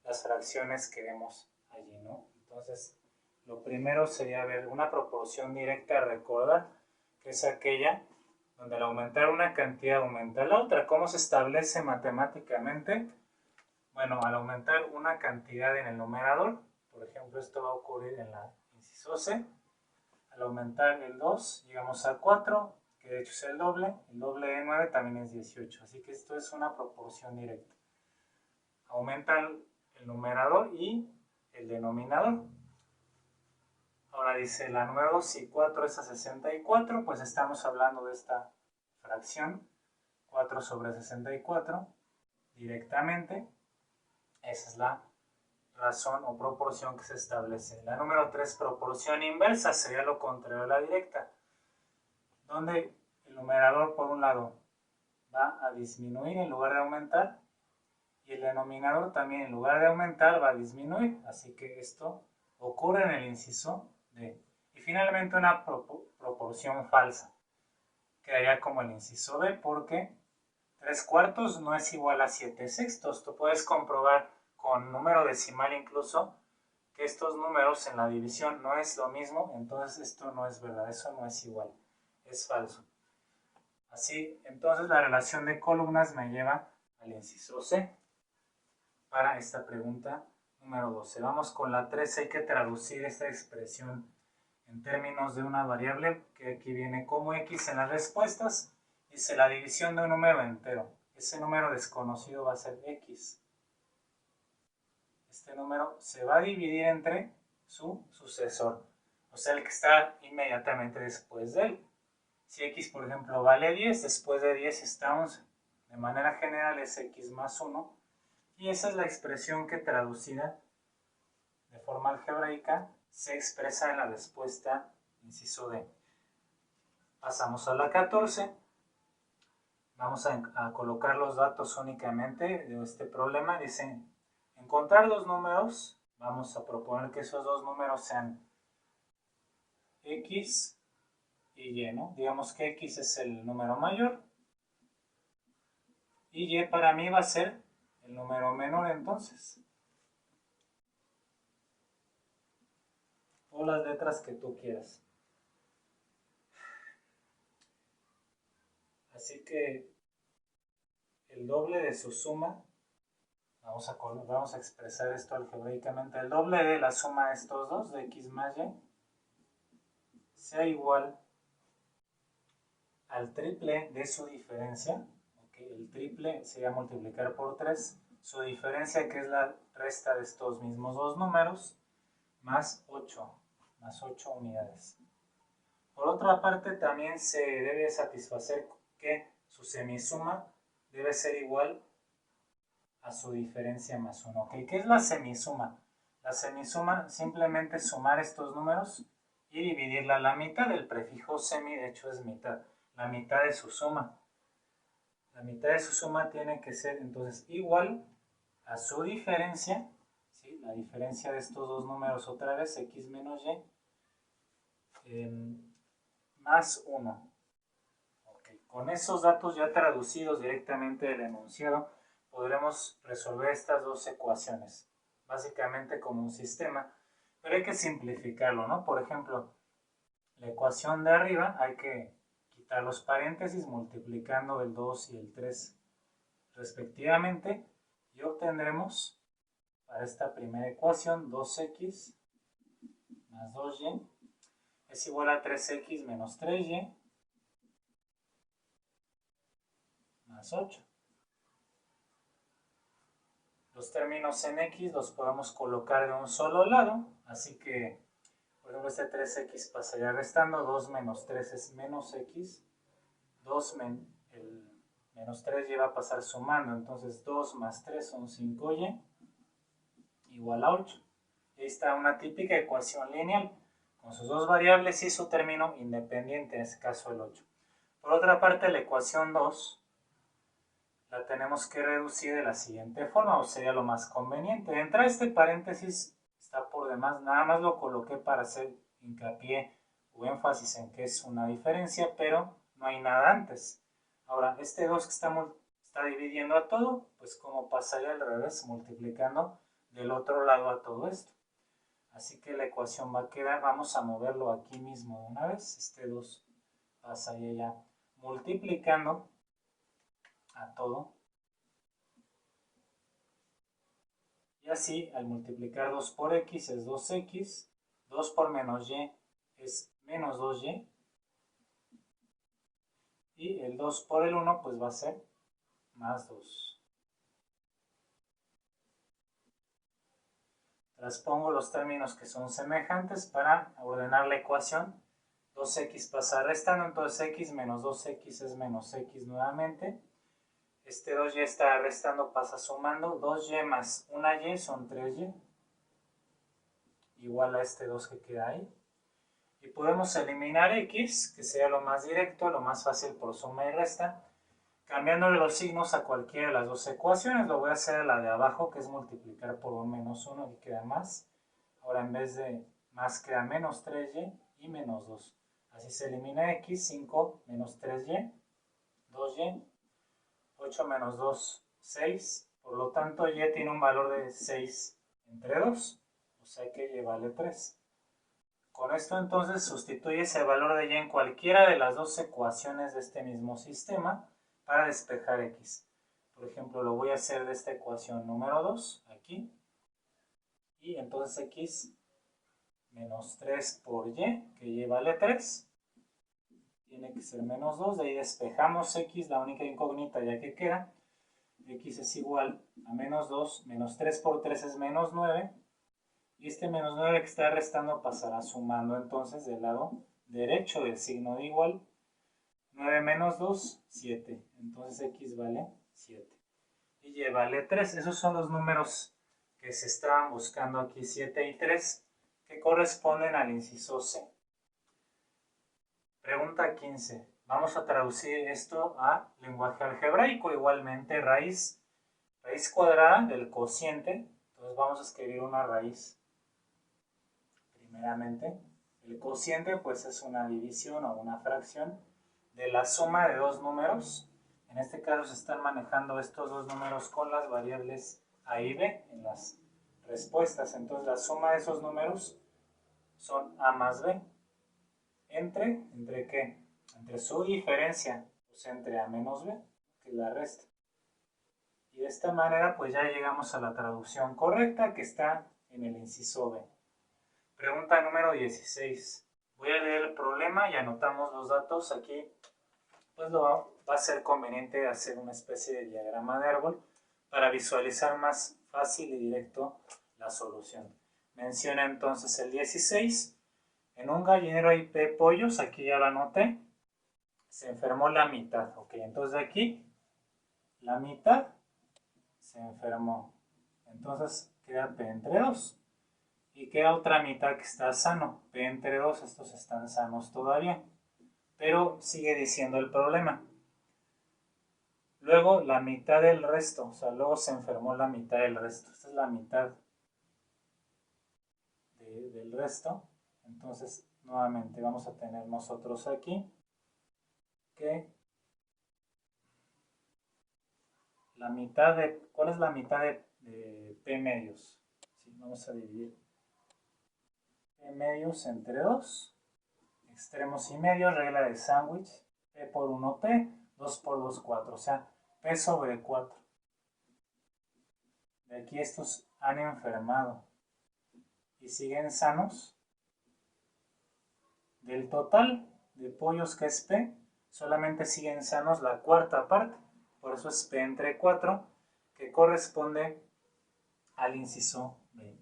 las fracciones que vemos allí, ¿no? Entonces, lo primero sería ver una proporción directa, recordar que es aquella donde al aumentar una cantidad aumenta la otra. ¿Cómo se establece matemáticamente? Bueno, al aumentar una cantidad en el numerador, por ejemplo, esto va a ocurrir en la inciso C. Al aumentar el 2, llegamos a 4, que de hecho es el doble de 9 también es 18, así que esto es una proporción directa. Aumentan el numerador y el denominador. Ahora dice la número 2, si 4 es a 64, pues estamos hablando de esta fracción, 4 sobre 64, directamente. Esa es la razón o proporción que se establece. La número 3, proporción inversa, sería lo contrario a la directa, donde el numerador por un lado va a disminuir en lugar de aumentar, y el denominador también en lugar de aumentar va a disminuir, así que esto ocurre en el inciso D. Y finalmente una proporción falsa, quedaría como el inciso B, porque 3/4 no es igual a 7 sextos. Tú puedes comprobar con número decimal incluso que estos números en la división no es lo mismo, entonces esto no es verdad, eso no es igual, es falso. Así, entonces la relación de columnas me lleva al inciso C para esta pregunta número 12. Vamos con la 13, hay que traducir esta expresión en términos de una variable que aquí viene como x en las respuestas. Dice la división de un número entero. Ese número desconocido va a ser x. Este número se va a dividir entre su sucesor, o sea, el que está inmediatamente después de él. Si x, por ejemplo, vale 10, después de 10 está 11. De manera general es x más 1. Y esa es la expresión que traducida de forma algebraica se expresa en la respuesta inciso D. Pasamos a la 14. Vamos a colocar los datos únicamente de este problema. Dice, encontrar dos números. Vamos a proponer que esos dos números sean x y y, ¿no? Digamos que x es el número mayor y y para mí va a ser el número menor entonces. O las letras que tú quieras. Así que el doble de su suma, vamos a expresar esto algebraicamente, el doble de la suma de estos dos, de x más y, sea igual al triple de su diferencia. Okay, el triple sería multiplicar por 3, su diferencia que es la resta de estos mismos dos números, más 8 unidades. Por otra parte, también se debe satisfacer que su semisuma debe ser igual a su diferencia más 1. ¿Okay? ¿Qué es la semisuma? La semisuma simplemente sumar estos números y dividirla a la mitad. El prefijo semi de hecho es mitad. la mitad de su suma. La mitad de su suma tiene que ser entonces igual a su diferencia, ¿sí? La diferencia de estos dos números otra vez, x menos y, más 1. Okay. Con esos datos ya traducidos directamente del enunciado, podremos resolver estas dos ecuaciones, básicamente como un sistema, pero hay que simplificarlo, ¿no? Por ejemplo, la ecuación de arriba hay que quitar los paréntesis multiplicando el 2 y el 3 respectivamente y obtendremos para esta primera ecuación 2x más 2y es igual a 3x menos 3y más 8. Los términos en x los podemos colocar de un solo lado, así que, por ejemplo, este 3x pasaría restando, 2 menos 3 es menos x, el menos 3y va a pasar sumando, entonces 2 más 3 son 5y, igual a 8. Y ahí está una típica ecuación lineal, con sus dos variables y su término independiente, en este caso el 8. Por otra parte, la ecuación 2 la tenemos que reducir de la siguiente forma, o sería lo más conveniente. De entrada, este paréntesis está por demás, nada más lo coloqué para hacer hincapié o énfasis en que es una diferencia, pero no hay nada antes. Ahora, este 2 que está dividiendo a todo, pues como pasaría al revés, multiplicando del otro lado a todo esto. Así que la ecuación va a quedar, vamos a moverlo aquí mismo de una vez, este 2 pasaría ya multiplicando a todo. Y así, al multiplicar 2 por x es 2x, 2 por menos y es menos 2y, y el 2 por el 1 pues va a ser más 2. Traspongo los términos que son semejantes para ordenar la ecuación. 2x pasa restando, entonces x menos 2x es menos x nuevamente. Este 2y está restando, pasa sumando. 2y más 1y son 3y. Igual a este 2 que queda ahí. Y podemos eliminar x, que sería lo más directo, lo más fácil por suma y resta. Cambiándole los signos a cualquiera de las dos ecuaciones, lo voy a hacer a la de abajo, que es multiplicar por un menos 1 y queda más. Ahora en vez de más queda menos 3y y menos 2. Así se elimina x, 5 menos 3y, 2y, 8 menos 2, 6. Por lo tanto, y tiene un valor de 6 entre 2, o sea que y vale 3. Con esto entonces sustituyes el valor de y en cualquiera de las dos ecuaciones de este mismo sistema para despejar x. Por ejemplo, lo voy a hacer de esta ecuación número 2, aquí. Y entonces x menos 3 por y, que y vale 3. Tiene que ser menos 2, de ahí despejamos x, la única incógnita ya que queda. X es igual a menos 2, menos 3 por 3 es menos 9. Y este menos 9 que está restando pasará sumando entonces del lado derecho del signo de igual. 9 menos 2, 7. Entonces x vale 7. Y y vale 3. Esos son los números que se estaban buscando aquí, 7 y 3, que corresponden al inciso C. Pregunta 15. Vamos a traducir esto a lenguaje algebraico. Igualmente, raíz cuadrada del cociente. Entonces vamos a escribir una raíz. Primeramente, el cociente pues es una división o una fracción de la suma de dos números. En este caso se están manejando estos dos números con las variables a y b en las respuestas. Entonces la suma de esos números son a más b. ¿Entre qué? Entre su diferencia, pues entre a menos b, que es la resta. Y de esta manera pues ya llegamos a la traducción correcta que está en el inciso b. Pregunta número 16. Voy a leer el problema y anotamos los datos aquí. Pues va a ser conveniente hacer una especie de diagrama de árbol para visualizar más fácil y directo la solución. Menciona entonces el 16. En un gallinero hay pollos, aquí ya lo anoté. Se enfermó la mitad. Ok, entonces de aquí la mitad se enfermó. Entonces queda P entre 2. Y queda otra mitad que está sano. P entre 2, estos están sanos todavía. pero sigue diciendo el problema. Luego la mitad del resto, o sea, luego se enfermó la mitad del resto. Esta es la mitad del resto. Entonces, nuevamente vamos a tener nosotros aquí que la mitad de, ¿cuál es la mitad de P medios? Sí, vamos a dividir P medios entre 2, extremos y medios, regla de sándwich, P por 1 P, 2 por 2, 4, o sea, P sobre 4. De aquí estos han enfermado y siguen sanos. Del total de pollos que es P, solamente siguen sanos la cuarta parte, por eso es P entre 4, que corresponde al inciso B.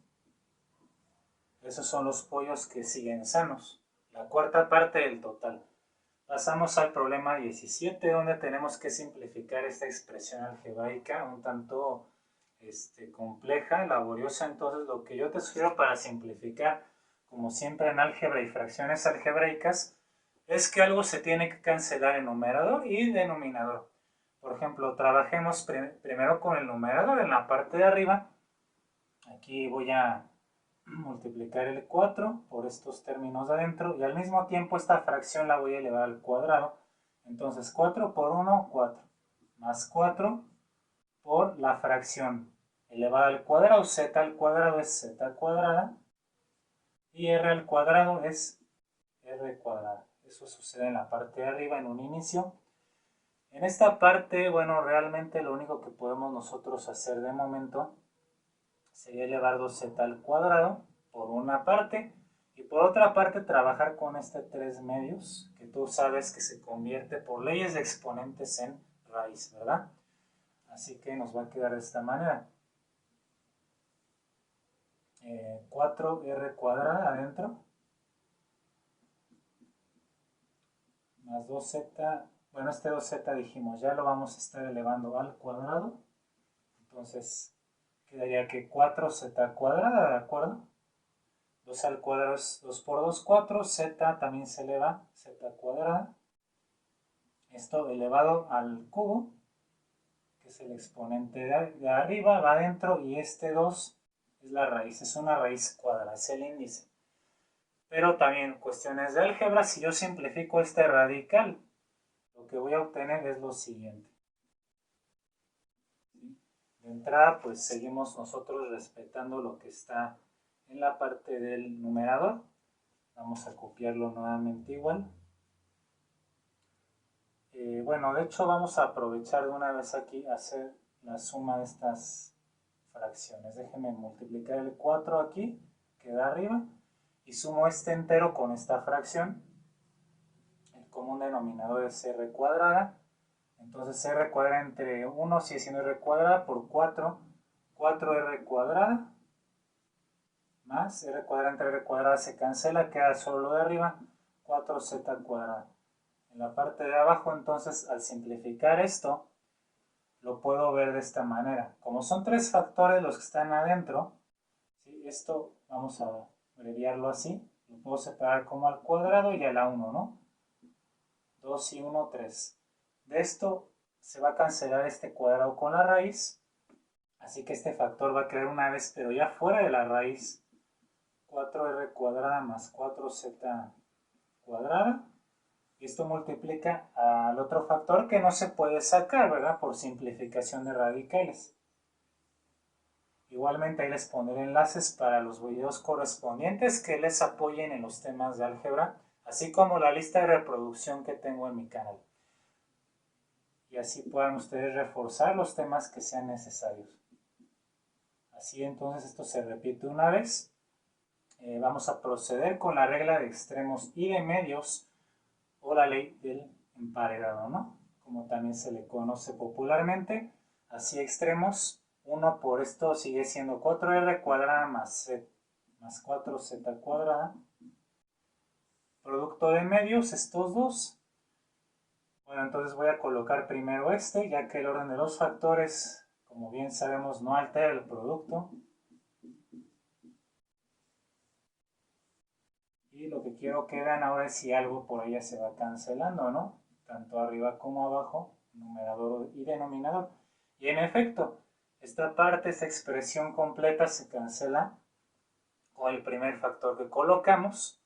Esos son los pollos que siguen sanos, la cuarta parte del total. Pasamos al problema 17, donde tenemos que simplificar esta expresión algebraica un tanto compleja, laboriosa. Entonces, lo que yo te sugiero para simplificar, como siempre en álgebra y fracciones algebraicas, es que algo se tiene que cancelar en numerador y denominador. Por ejemplo, trabajemos primero con el numerador en la parte de arriba. Aquí voy a multiplicar el 4 por estos términos de adentro y al mismo tiempo esta fracción la voy a elevar al cuadrado. Entonces 4 por 1, 4, más 4 por la fracción elevada al cuadrado, z al cuadrado es z cuadrada y r al cuadrado es r cuadrada. Eso sucede en la parte de arriba en un inicio. En esta parte, bueno, realmente lo único que podemos nosotros hacer de momento sería elevar 2z al cuadrado por una parte y por otra parte trabajar con este 3 medios que tú sabes que se convierte por leyes de exponentes en raíz, ¿verdad? Así que nos va a quedar de esta manera. 4r cuadrada adentro más 2z, bueno, este 2z dijimos, ya lo vamos a estar elevando al cuadrado, entonces quedaría que 4z cuadrada, ¿de acuerdo? 2 al cuadrado es 2 por 2, 4, z también se eleva, z cuadrada, esto elevado al cubo, que es el exponente de arriba, va adentro, y este 2 es la raíz, es una raíz cuadrada, es el índice. Pero también cuestiones de álgebra, si yo simplifico este radical, lo que voy a obtener es lo siguiente. De entrada, pues seguimos nosotros respetando lo que está en la parte del numerador. Vamos a copiarlo nuevamente igual. Bueno, de hecho vamos a aprovechar de una vez aquí hacer la suma de estas fracciones. Déjenme multiplicar el 4 aquí, que da arriba, y sumo este entero con esta fracción. El común denominador es r cuadrada. Entonces r cuadrada entre 1 sigue siendo r cuadrada por 4, 4r cuadrada, más r cuadrada entre r cuadrada se cancela, queda solo lo de arriba, 4z cuadrada. En la parte de abajo, entonces, al simplificar esto, lo puedo ver de esta manera. Como son tres factores los que están adentro, ¿sí? Esto vamos a abreviarlo así, lo puedo separar como al cuadrado y a la 1, ¿no? 2 y 1, 3. De esto se va a cancelar este cuadrado con la raíz, así que este factor va a quedar una vez, pero ya fuera de la raíz, 4r cuadrada más 4z cuadrada. Y esto multiplica al otro factor que no se puede sacar, ¿verdad? Por simplificación de radicales. Igualmente ahí les pondré enlaces para los videos correspondientes que les apoyen en los temas de álgebra, así como la lista de reproducción que tengo en mi canal. Y así puedan ustedes reforzar los temas que sean necesarios. Así entonces esto se repite una vez. Vamos a proceder con la regla de extremos y de medios o la ley del emparedado, ¿no? Como también se le conoce popularmente. Así extremos, 1 por esto sigue siendo 4r cuadrada más 4z cuadrada. Producto de medios, estos dos. Bueno, entonces voy a colocar primero este, ya que el orden de los factores, como bien sabemos, no altera el producto. Y Y lo que quiero que vean ahora es si algo por ella se va cancelando, ¿no? Tanto arriba como abajo, numerador y denominador. Y en efecto, esta parte, esta expresión completa se cancela con el primer factor que colocamos.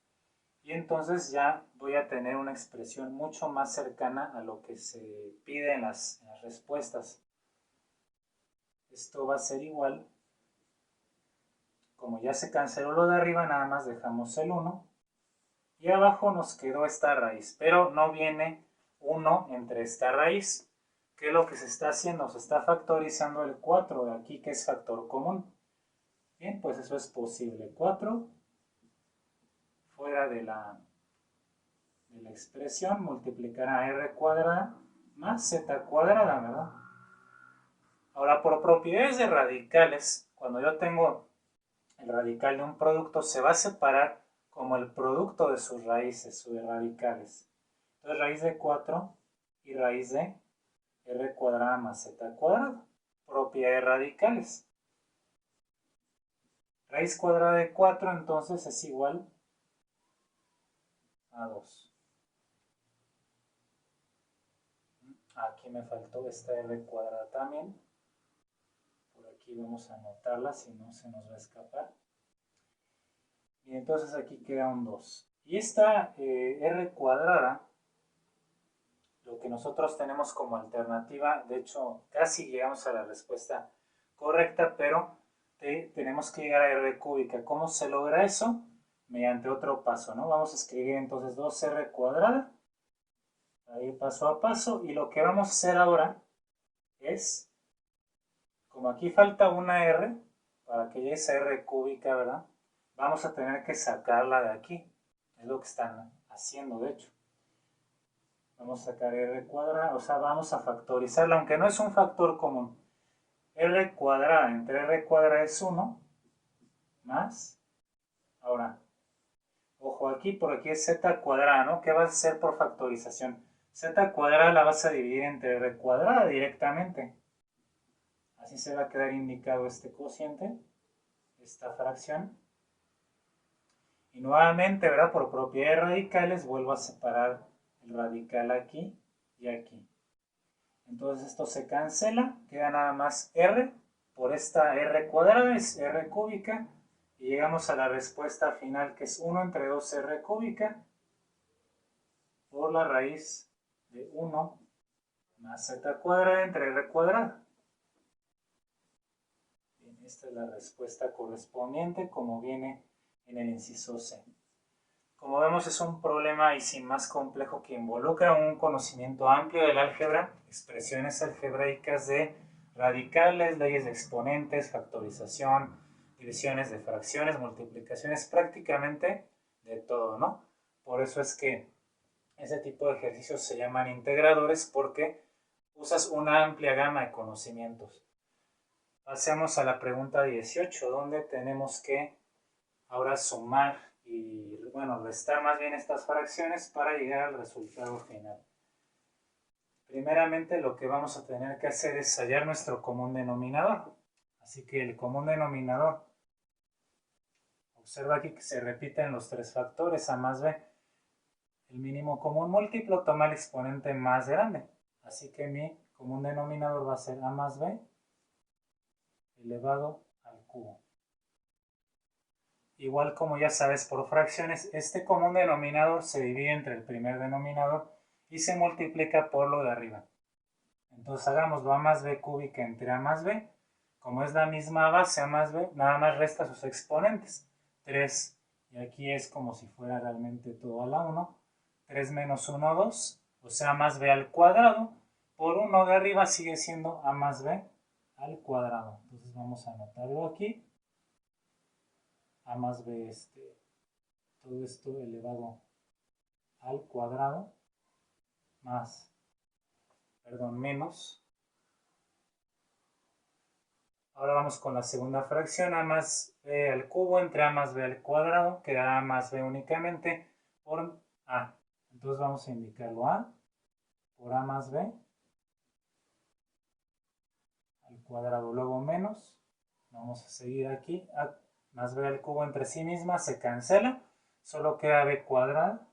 Y entonces ya voy a tener una expresión mucho más cercana a lo que se pide en las respuestas. Esto va a ser igual. Como ya se canceló lo de arriba, nada más dejamos el 1. Y abajo nos quedó esta raíz, pero no viene 1 entre esta raíz. ¿Qué es lo que se está haciendo? Se está factorizando el 4 de aquí, que es factor común. Bien, pues eso es posible. 4 fuera de la expresión multiplicará r cuadrada más z cuadrada, ¿verdad? Ahora, por propiedades de radicales, cuando yo tengo el radical de un producto, se va a separar como el producto de sus raíces, sus radicales. Entonces, raíz de 4 y raíz de r cuadrada más z cuadrada. Propiedades radicales. Raíz cuadrada de 4 entonces es igual a 2. Aquí me faltó esta r cuadrada también. Por aquí vamos a anotarla, si no se nos va a escapar. Y entonces aquí queda un 2. Y esta r cuadrada, lo que nosotros tenemos como alternativa, de hecho casi llegamos a la respuesta correcta, pero tenemos que llegar a r cúbica. ¿Cómo se logra eso? Mediante otro paso, ¿no? Vamos a escribir entonces 2r cuadrada, ahí paso a paso, y lo que vamos a hacer ahora es, como aquí falta una r, para que llegue esa r cúbica, ¿verdad? Vamos a tener que sacarla de aquí, es lo que están haciendo de hecho. Vamos a sacar r cuadrada, o sea, vamos a factorizarla, aunque no es un factor común. R cuadrada entre r cuadrada es 1, más, ahora, ojo aquí, por aquí es z cuadrada, ¿no? ¿Qué vas a hacer por factorización? Z cuadrada la vas a dividir entre r cuadrada directamente. Así se va a quedar indicado este cociente, esta fracción. Y nuevamente, ¿verdad? Por propiedades radicales vuelvo a separar el radical aquí y aquí. Entonces esto se cancela, queda nada más r, por esta r cuadrada es r cúbica, y llegamos a la respuesta final que es 1 entre 2r cúbica por la raíz de 1 más z cuadrada entre r cuadrada. Bien, esta es la respuesta correspondiente como viene en el inciso C. Como vemos, es un problema y sin más complejo que involucra un conocimiento amplio del álgebra, expresiones algebraicas de radicales, leyes de exponentes, factorización, divisiones de fracciones, multiplicaciones, prácticamente de todo, ¿no? Por eso es que ese tipo de ejercicios se llaman integradores, porque usas una amplia gama de conocimientos. Pasemos a la pregunta 18, donde tenemos que ahora sumar y, bueno, restar más bien estas fracciones para llegar al resultado final. Primeramente lo que vamos a tener que hacer es hallar nuestro común denominador. Así que el común denominador, observa aquí que se repiten los tres factores, a más b. El mínimo común múltiplo toma el exponente más grande. Así que mi común denominador va a ser a más b elevado al cubo. Igual como ya sabes por fracciones, este común denominador se divide entre el primer denominador y se multiplica por lo de arriba. Entonces hagámoslo a más b cúbica entre a más b. Como es la misma base a más b, nada más resta sus exponentes. 3, y aquí es como si fuera realmente todo a la 1. 3 menos 1, 2, o sea, a más b al cuadrado. Por 1 de arriba sigue siendo a más b al cuadrado. Entonces vamos a anotarlo aquí. A más b, todo esto elevado al cuadrado, más, perdón, menos. Ahora vamos con la segunda fracción, a más b al cubo entre a más b al cuadrado, quedará a más b únicamente por a. Entonces vamos a indicarlo a por a más b al cuadrado, luego menos. Vamos a seguir aquí, a más b al cubo entre sí misma se cancela, solo queda b cuadrada.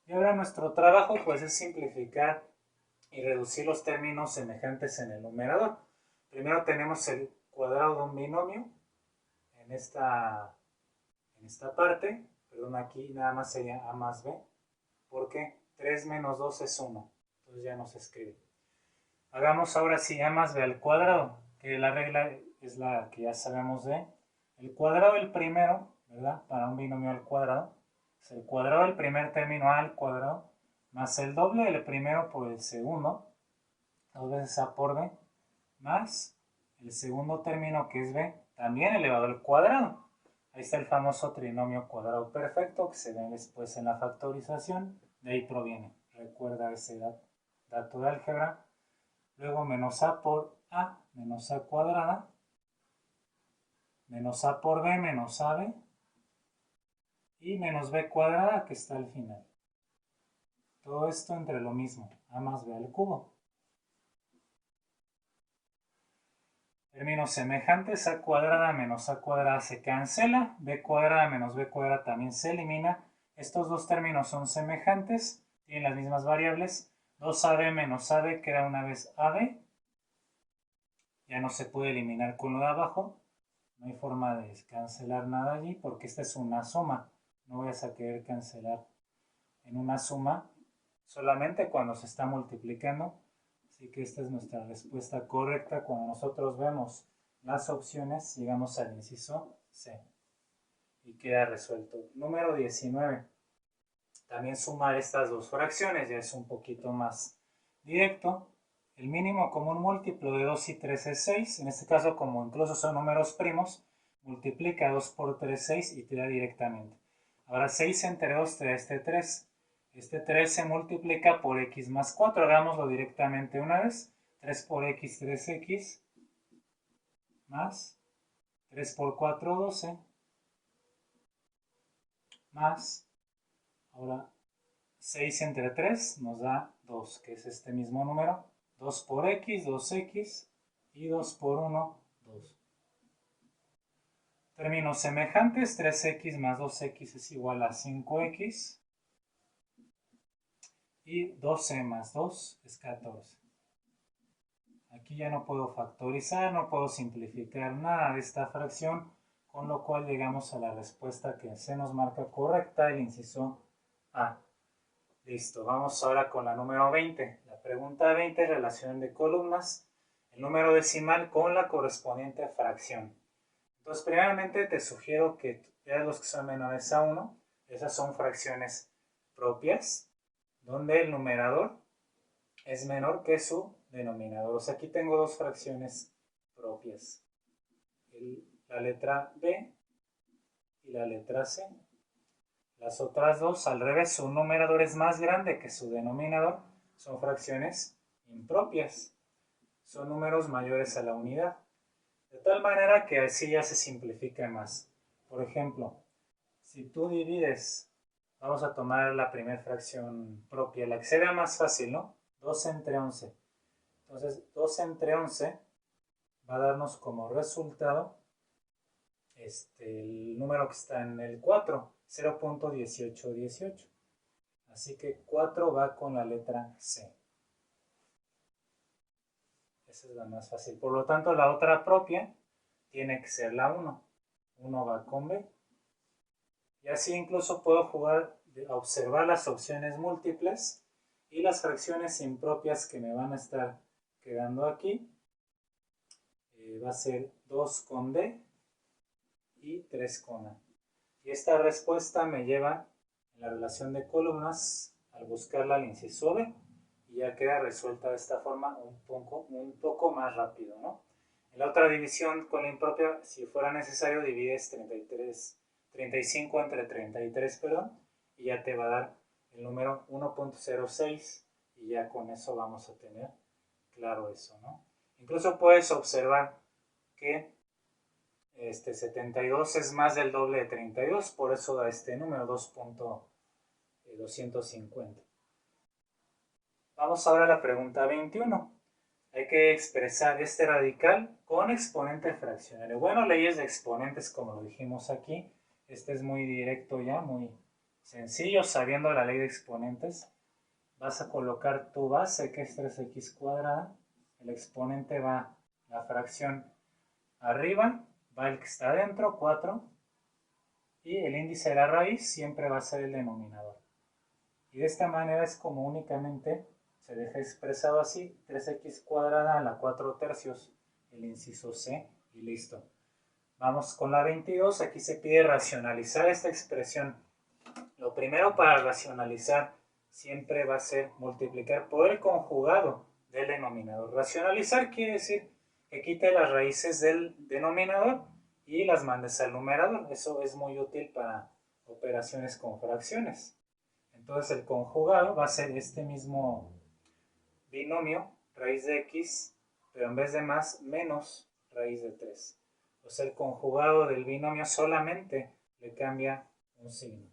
Y ahora nuestro trabajo pues es simplificar y reducir los términos semejantes en el numerador. Primero tenemos el cuadrado de un binomio en esta parte, perdón, aquí nada más sería a más b, porque 3 menos 2 es 1, entonces ya no se escribe. Hagamos ahora sí a más b al cuadrado, que la regla es la que ya sabemos de el cuadrado del primero, ¿verdad? Para un binomio al cuadrado, es el cuadrado del primer término a al cuadrado, más el doble del primero por el segundo, 2 veces a por b, más el segundo término que es b, también elevado al cuadrado. Ahí está el famoso trinomio cuadrado perfecto que se ve después en la factorización, de ahí proviene. Recuerda ese dato de álgebra. Luego menos a por a menos a cuadrada, menos a por b menos ab, y menos b cuadrada que está al final. Todo esto entre lo mismo, a más b al cubo. Términos semejantes, a cuadrada menos a cuadrada se cancela, b cuadrada menos b cuadrada también se elimina. Estos dos términos son semejantes, tienen las mismas variables. 2ab menos ab queda una vez ab. Ya no se puede eliminar con lo de abajo. No hay forma de cancelar nada allí porque esta es una suma. No voy a querer cancelar en una suma solamente cuando se está multiplicando. Así que esta es nuestra respuesta correcta. Cuando nosotros vemos las opciones, llegamos al inciso C. Y queda resuelto. Número 19. También sumar estas dos fracciones ya es un poquito más directo. El mínimo común múltiplo de 2 y 3 es 6. En este caso, como incluso son números primos, multiplica 2 por 3, 6 y te da directamente. Ahora 6 entre 2 te da este 3. Este 3 se multiplica por x más 4. Hagámoslo directamente una vez. 3 por x, 3x. Más 3 por 4, 12. Más, ahora 6 entre 3 nos da 2, que es este mismo número. 2 por x, 2x. Y 2 por 1, 2. Términos semejantes, 3x más 2x es igual a 5x. Y 12 más 2 es 14. Aquí ya no puedo factorizar, no puedo simplificar nada de esta fracción, con lo cual llegamos a la respuesta que se nos marca correcta, el inciso A. Listo, vamos ahora con la número 20. La pregunta 20 es relación de columnas, el número decimal con la correspondiente fracción. Entonces, primeramente te sugiero que veas los que son menores a 1. Esas son fracciones propias, donde el numerador es menor que su denominador. O sea, aquí tengo dos fracciones propias. La letra B y la letra C. Las otras dos, al revés, su numerador es más grande que su denominador. Son fracciones impropias. Son números mayores a la unidad. De tal manera que así ya se simplifica más. Por ejemplo, si tú divides, vamos a tomar la primera fracción propia, la que sea más fácil, ¿no? 2 entre 11. Entonces, 2 entre 11 va a darnos como resultado el número que está en el 4, 0.1818. Así que 4 va con la letra C. Esa es la más fácil. Por lo tanto, la otra propia tiene que ser la 1. 1 va con B. Y así incluso puedo jugar a observar las opciones múltiples y las fracciones impropias que me van a estar quedando aquí. Va a ser 2 con D y 3 con A. Y esta respuesta me lleva en la relación de columnas al buscarla al inciso B. Y ya queda resuelta de esta forma un poco más rápido, ¿no? En la otra división con la impropia, si fuera necesario, divides 35 entre 33, perdón, y ya te va a dar el número 1.06 y ya con eso vamos a tener claro eso, ¿no? Incluso puedes observar que 72 es más del doble de 32, por eso da este número 2.250. Vamos ahora a la pregunta 21. Hay que expresar este radical con exponente fraccionario. Bueno, leyes de exponentes, como lo dijimos aquí, Este es muy directo ya, muy sencillo, sabiendo la ley de exponentes. Vas a colocar tu base, que es 3x cuadrada. El exponente va, la fracción arriba, va el que está adentro, 4. Y el índice de la raíz siempre va a ser el denominador. Y de esta manera es como únicamente se deja expresado así, 3x cuadrada a la 4 tercios, el inciso C, y listo. Vamos con la 22, aquí se pide racionalizar esta expresión. Lo primero para racionalizar siempre va a ser multiplicar por el conjugado del denominador. Racionalizar quiere decir que quite las raíces del denominador y las mandes al numerador. Eso es muy útil para operaciones con fracciones. Entonces el conjugado va a ser este mismo binomio, raíz de x, pero en vez de más, menos raíz de 3. O sea, el conjugado del binomio solamente le cambia un signo.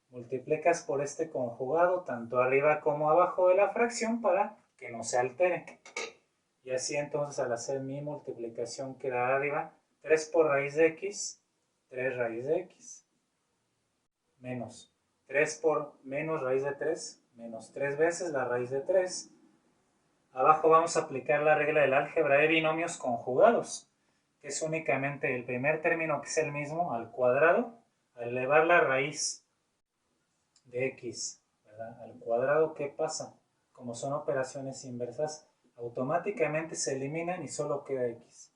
Multiplicas por este conjugado tanto arriba como abajo de la fracción para que no se altere. Y así entonces al hacer mi multiplicación queda arriba 3 por raíz de x, 3 raíz de x, menos 3 por menos raíz de 3, menos 3 veces la raíz de 3. Abajo vamos a aplicar la regla del álgebra de binomios conjugados, que es únicamente el primer término, que es el mismo, al cuadrado, al elevar la raíz de x, ¿verdad? Al cuadrado, ¿qué pasa? Como son operaciones inversas, automáticamente se eliminan y solo queda x.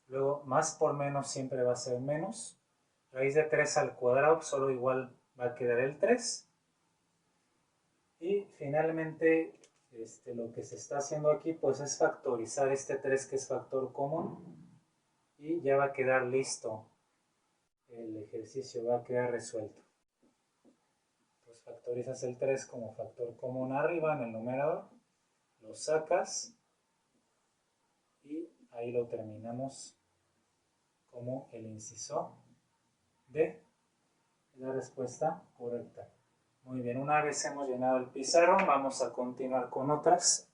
Luego, más por menos siempre va a ser menos. Raíz de 3 al cuadrado, solo igual va a quedar el 3. Y finalmente, lo que se está haciendo aquí pues es factorizar este 3, que es factor común, y ya va a quedar listo el ejercicio, va a quedar resuelto. Entonces factorizas el 3 como factor común arriba en el numerador, lo sacas y ahí lo terminamos como el inciso D. La respuesta correcta. Muy bien, una vez hemos llenado el pizarrón, vamos a continuar con otras.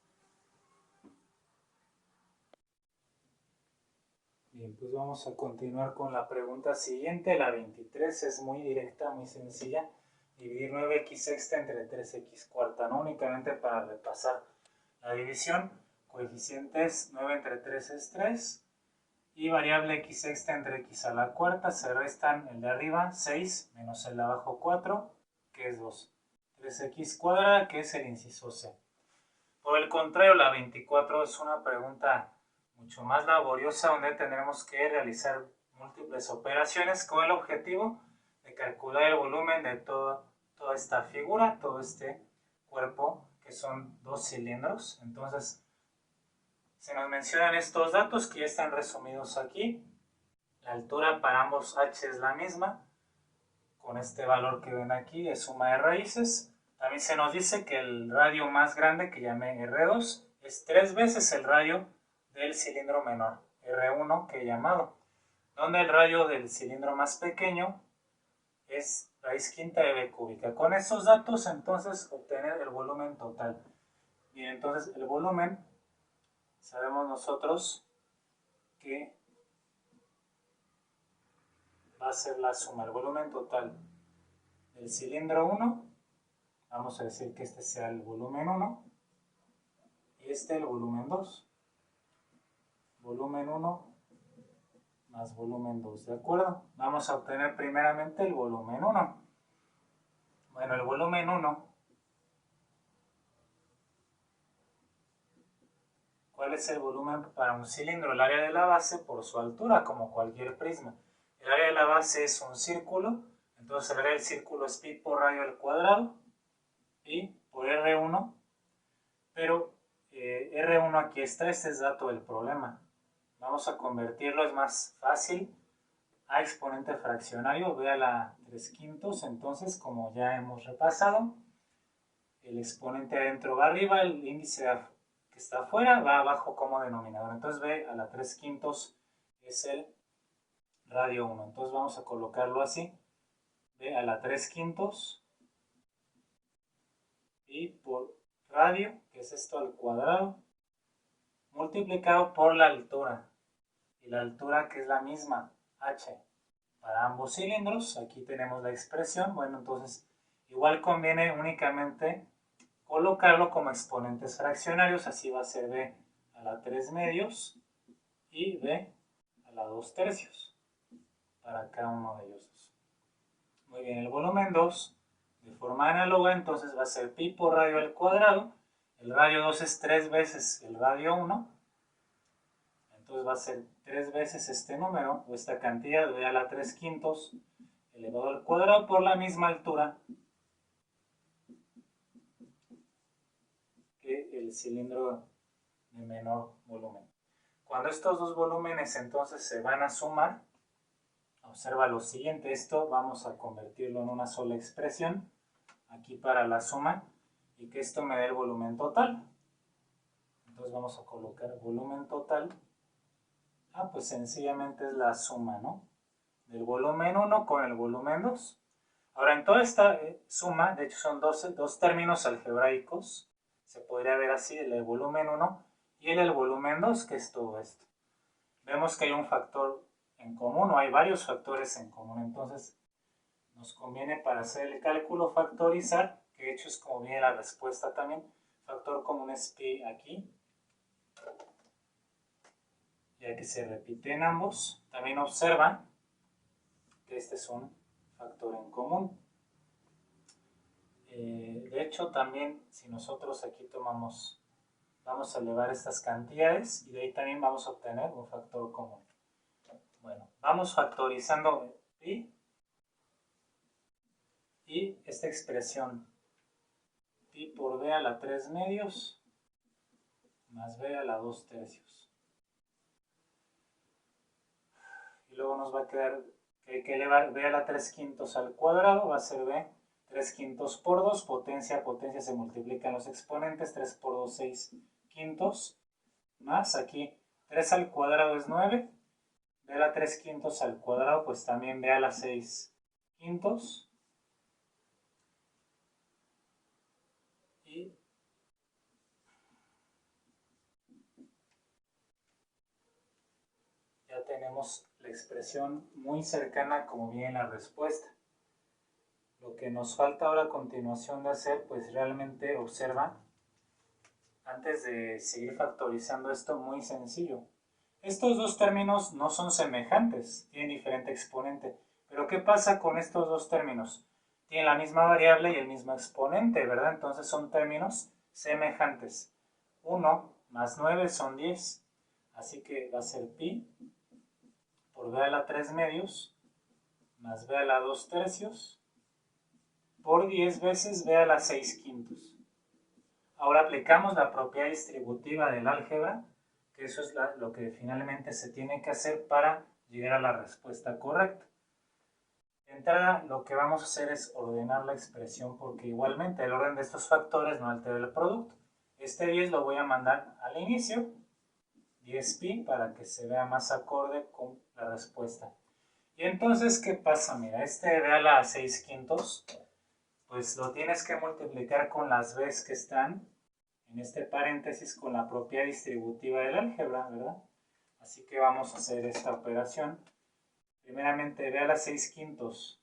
Bien, pues vamos a continuar con la pregunta siguiente. La 23 es muy directa, muy sencilla. Dividir 9x sexta entre 3x cuarta, ¿no? Únicamente para repasar la división. Coeficientes 9 entre 3 es 3. Y variable x sexta entre x a la cuarta. Se restan el de arriba, 6, menos el de abajo, 4, que es 2. 3x cuadrada, que es el inciso C. Por el contrario, la 24 es una pregunta mucho más laboriosa, donde tendremos que realizar múltiples operaciones con el objetivo de calcular el volumen de toda esta figura, todo este cuerpo, que son 2 cilindros. Entonces, se nos mencionan estos datos que ya están resumidos aquí. La altura para ambos h es la misma, con este valor que ven aquí de suma de raíces. También se nos dice que el radio más grande, que llamé R2, es 3 veces el radio del cilindro menor, R1, que he llamado, donde el radio del cilindro más pequeño es raíz quinta de b cúbica. Con esos datos, entonces, obtener el volumen total. Bien, entonces el volumen, sabemos nosotros que va a ser la suma, el volumen total del cilindro 1, vamos a decir que este sea el volumen 1, y este el volumen 2. Volumen 1 más volumen 2, ¿de acuerdo? Vamos a obtener primeramente el volumen 1. Bueno, el volumen 1, ¿cuál es el volumen para un cilindro? El área de la base por su altura, como cualquier prisma. El área de la base es un círculo, entonces el área del círculo es pi por radio al cuadrado, pi por R1, pero R1 aquí está, este es dato del problema. Vamos a convertirlo, es más fácil, a exponente fraccionario, ve a la 3/5, entonces como ya hemos repasado, el exponente adentro va arriba, el índice que está afuera va abajo como denominador, entonces b a la 3/5 es el radio 1, entonces vamos a colocarlo así, b a la 3/5 y por radio, que es esto al cuadrado, multiplicado por la altura, y la altura que es la misma, h. para ambos cilindros. Aquí tenemos la expresión. Bueno, entonces igual conviene únicamente colocarlo como exponentes fraccionarios. Así va a ser b a la 3 medios y b a la 2 tercios para cada uno de ellos. Muy bien, el volumen 2 de forma análoga entonces va a ser pi por radio al cuadrado. El radio 2 es 3 veces el radio 1. Entonces va a ser 3 veces este número, o esta cantidad, b a la 3 quintos, elevado al cuadrado por la misma altura que el cilindro de menor volumen. Cuando estos dos volúmenes entonces se van a sumar, observa lo siguiente, esto vamos a convertirlo en una sola expresión, aquí para la suma, y que esto me dé el volumen total. Entonces vamos a colocar volumen total. Pues sencillamente es la suma, ¿no? Del volumen 1 con el volumen 2. Ahora, en toda esta suma, de hecho son dos términos algebraicos, se podría ver así, el volumen 1 y el volumen 2, que es todo esto. Vemos que hay un factor en común, o hay varios factores en común, entonces nos conviene para hacer el cálculo factorizar, que de hecho es como viene la respuesta también. Factor común es pi aquí, ya que se repite en ambos. También observa que este es un factor en común. De hecho, también si nosotros aquí tomamos, vamos a elevar estas cantidades y de ahí también vamos a obtener un factor común. Bueno, vamos factorizando pi y esta expresión pi por b a la 3 medios más b a la 2 tercios. Y luego nos va a quedar que hay que elevar b a la 3 quintos al cuadrado, va a ser b 3 quintos por 2, potencia a potencia se multiplican los exponentes, 3 por 2, 6 quintos, más aquí 3 al cuadrado es 9, b a la 3 quintos al cuadrado, pues también b a la 6 quintos, y ya tenemos la expresión muy cercana como viene la respuesta. Lo que nos falta ahora a continuación de hacer, pues realmente observa, antes de seguir factorizando esto, muy sencillo. Estos dos términos no son semejantes, tienen diferente exponente. Pero ¿qué pasa con estos dos términos? Tienen la misma variable y el mismo exponente, ¿verdad? Entonces son términos semejantes. 1 más 9 son 10. Así que va a ser pi por b a la 3 medios más b a la 2 tercios por 10 veces b a la 6 quintos. Ahora aplicamos la propiedad distributiva del álgebra, que eso es lo que finalmente se tiene que hacer para llegar a la respuesta correcta. De entrada, lo que vamos a hacer es ordenar la expresión, porque igualmente el orden de estos factores no altera el producto. Este 10 lo voy a mandar al inicio, 10pi, para que se vea más acorde con la respuesta. Y entonces, ¿qué pasa? Mira, este b a la 6 quintos, pues lo tienes que multiplicar con las b's que están en este paréntesis con la propiedad distributiva del álgebra, ¿verdad? Así que vamos a hacer esta operación. Primeramente, b a la 6 quintos.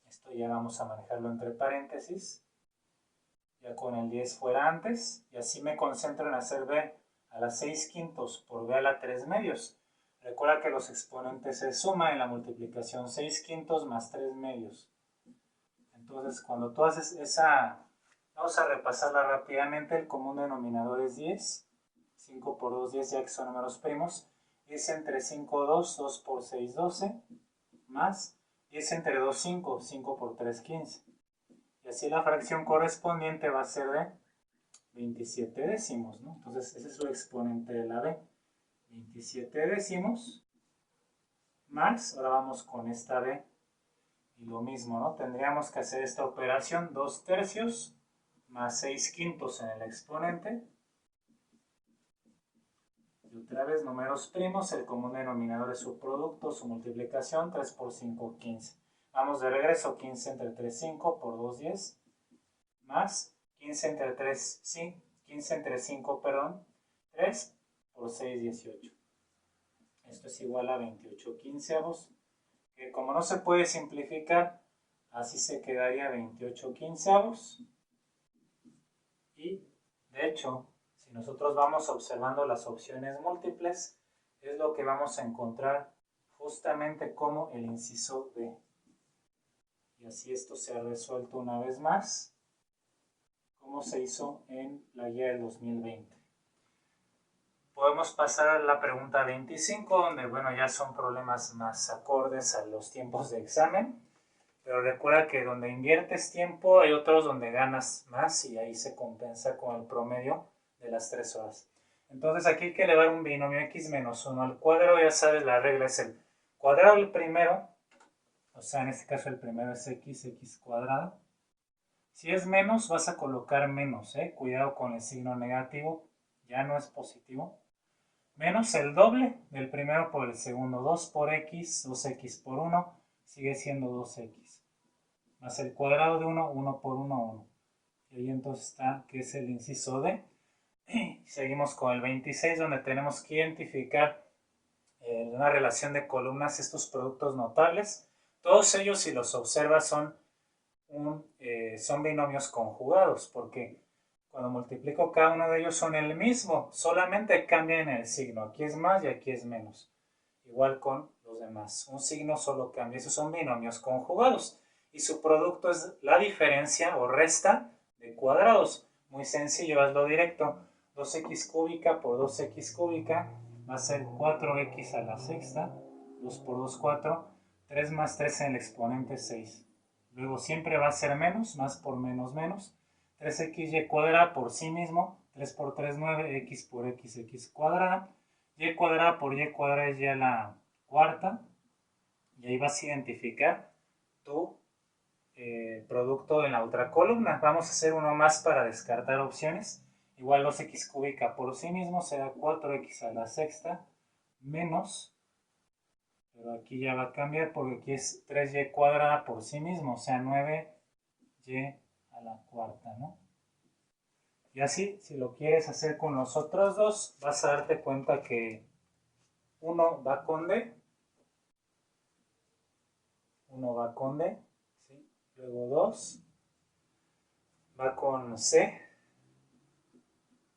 Esto ya vamos a manejarlo entre paréntesis. Ya con el 10 fuera antes. Y así me concentro en hacer b a la 6 quintos por b a la 3 medios. Recuerda que los exponentes se suman en la multiplicación 6 quintos más 3 medios. Entonces, cuando tú haces esa... Vamos a repasarla rápidamente. El común denominador es 10. 5 por 2, 10, ya que son números primos. 10 entre 5, 2. 2 por 6, 12. Más 10 entre 2, 5. 5 por 3, 15. Y así la fracción correspondiente va a ser de 27 décimos, ¿no? Entonces, ese es su exponente de la b. 27 décimos. Más, ahora vamos con esta b. Y lo mismo, ¿no? Tendríamos que hacer esta operación. 2 tercios más 6 quintos en el exponente. Y otra vez números primos, el común denominador es su producto, su multiplicación, 3 por 5, 15. Vamos de regreso, 15 entre 3, 5, por 2, 10, más 15 entre 3, sí, 15 entre 5, perdón, 3 por 6, 18. Esto es igual a 28 quinceavos, que como no se puede simplificar, así se quedaría 28 quinceavos. Y de hecho, si nosotros vamos observando las opciones múltiples, es lo que vamos a encontrar justamente como el inciso D. Y así esto se ha resuelto una vez más, como se hizo en la guía del 2020. Podemos pasar a la pregunta 25, donde bueno, ya son problemas más acordes a los tiempos de examen. Pero recuerda que donde inviertes tiempo hay otros donde ganas más y ahí se compensa con el promedio de las 3 horas. Entonces aquí hay que elevar un binomio x menos 1 al cuadrado. Ya sabes, la regla es el cuadrado del primero, o sea, en este caso el primero es x cuadrado. Si es menos, vas a colocar menos, cuidado con el signo negativo, ya no es positivo. Menos el doble del primero por el segundo, 2 por x, 2x por 1, sigue siendo 2x. Más el cuadrado de 1, 1 por 1, 1. Y ahí entonces está, que es el inciso D. Y seguimos con el 26, donde tenemos que identificar una relación de columnas, estos productos notables. Todos ellos, si los observas, son binomios conjugados, porque cuando multiplico cada uno de ellos son el mismo, solamente cambian el signo. Aquí es más y aquí es menos. Igual con los demás. Un signo solo cambia. Esos son binomios conjugados. Y su producto es la diferencia o resta de cuadrados. Muy sencillo, hazlo directo. 2x cúbica por 2x cúbica va a ser 4x a la sexta. 2 por 2, 4. 3 más 3 en el exponente 6. Luego siempre va a ser menos, más por menos, menos. 3xy cuadrada por sí mismo. 3 por 3, 9. X por x cuadrada. Y cuadrada por y cuadrada es ya la cuarta. Y ahí vas a identificar tu producto en la otra columna. Vamos a hacer uno más para descartar opciones. Igual 2x cúbica por sí mismo será 4x a la sexta menos, pero aquí ya va a cambiar porque aquí es 3y cuadrada por sí mismo, o sea 9y a la cuarta, ¿no? Y así, si lo quieres hacer con los otros dos, vas a darte cuenta que uno va con D, ¿sí? Luego 2 va con C,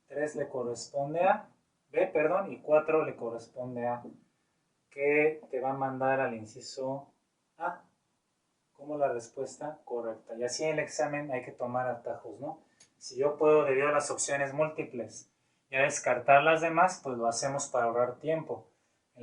3 le corresponde a B, perdón, y 4 le corresponde a, que te va a mandar al inciso A como la respuesta correcta. Y así en el examen hay que tomar atajos, ¿no? Si yo puedo, debido a las opciones múltiples, ya descartar las demás, pues lo hacemos para ahorrar tiempo.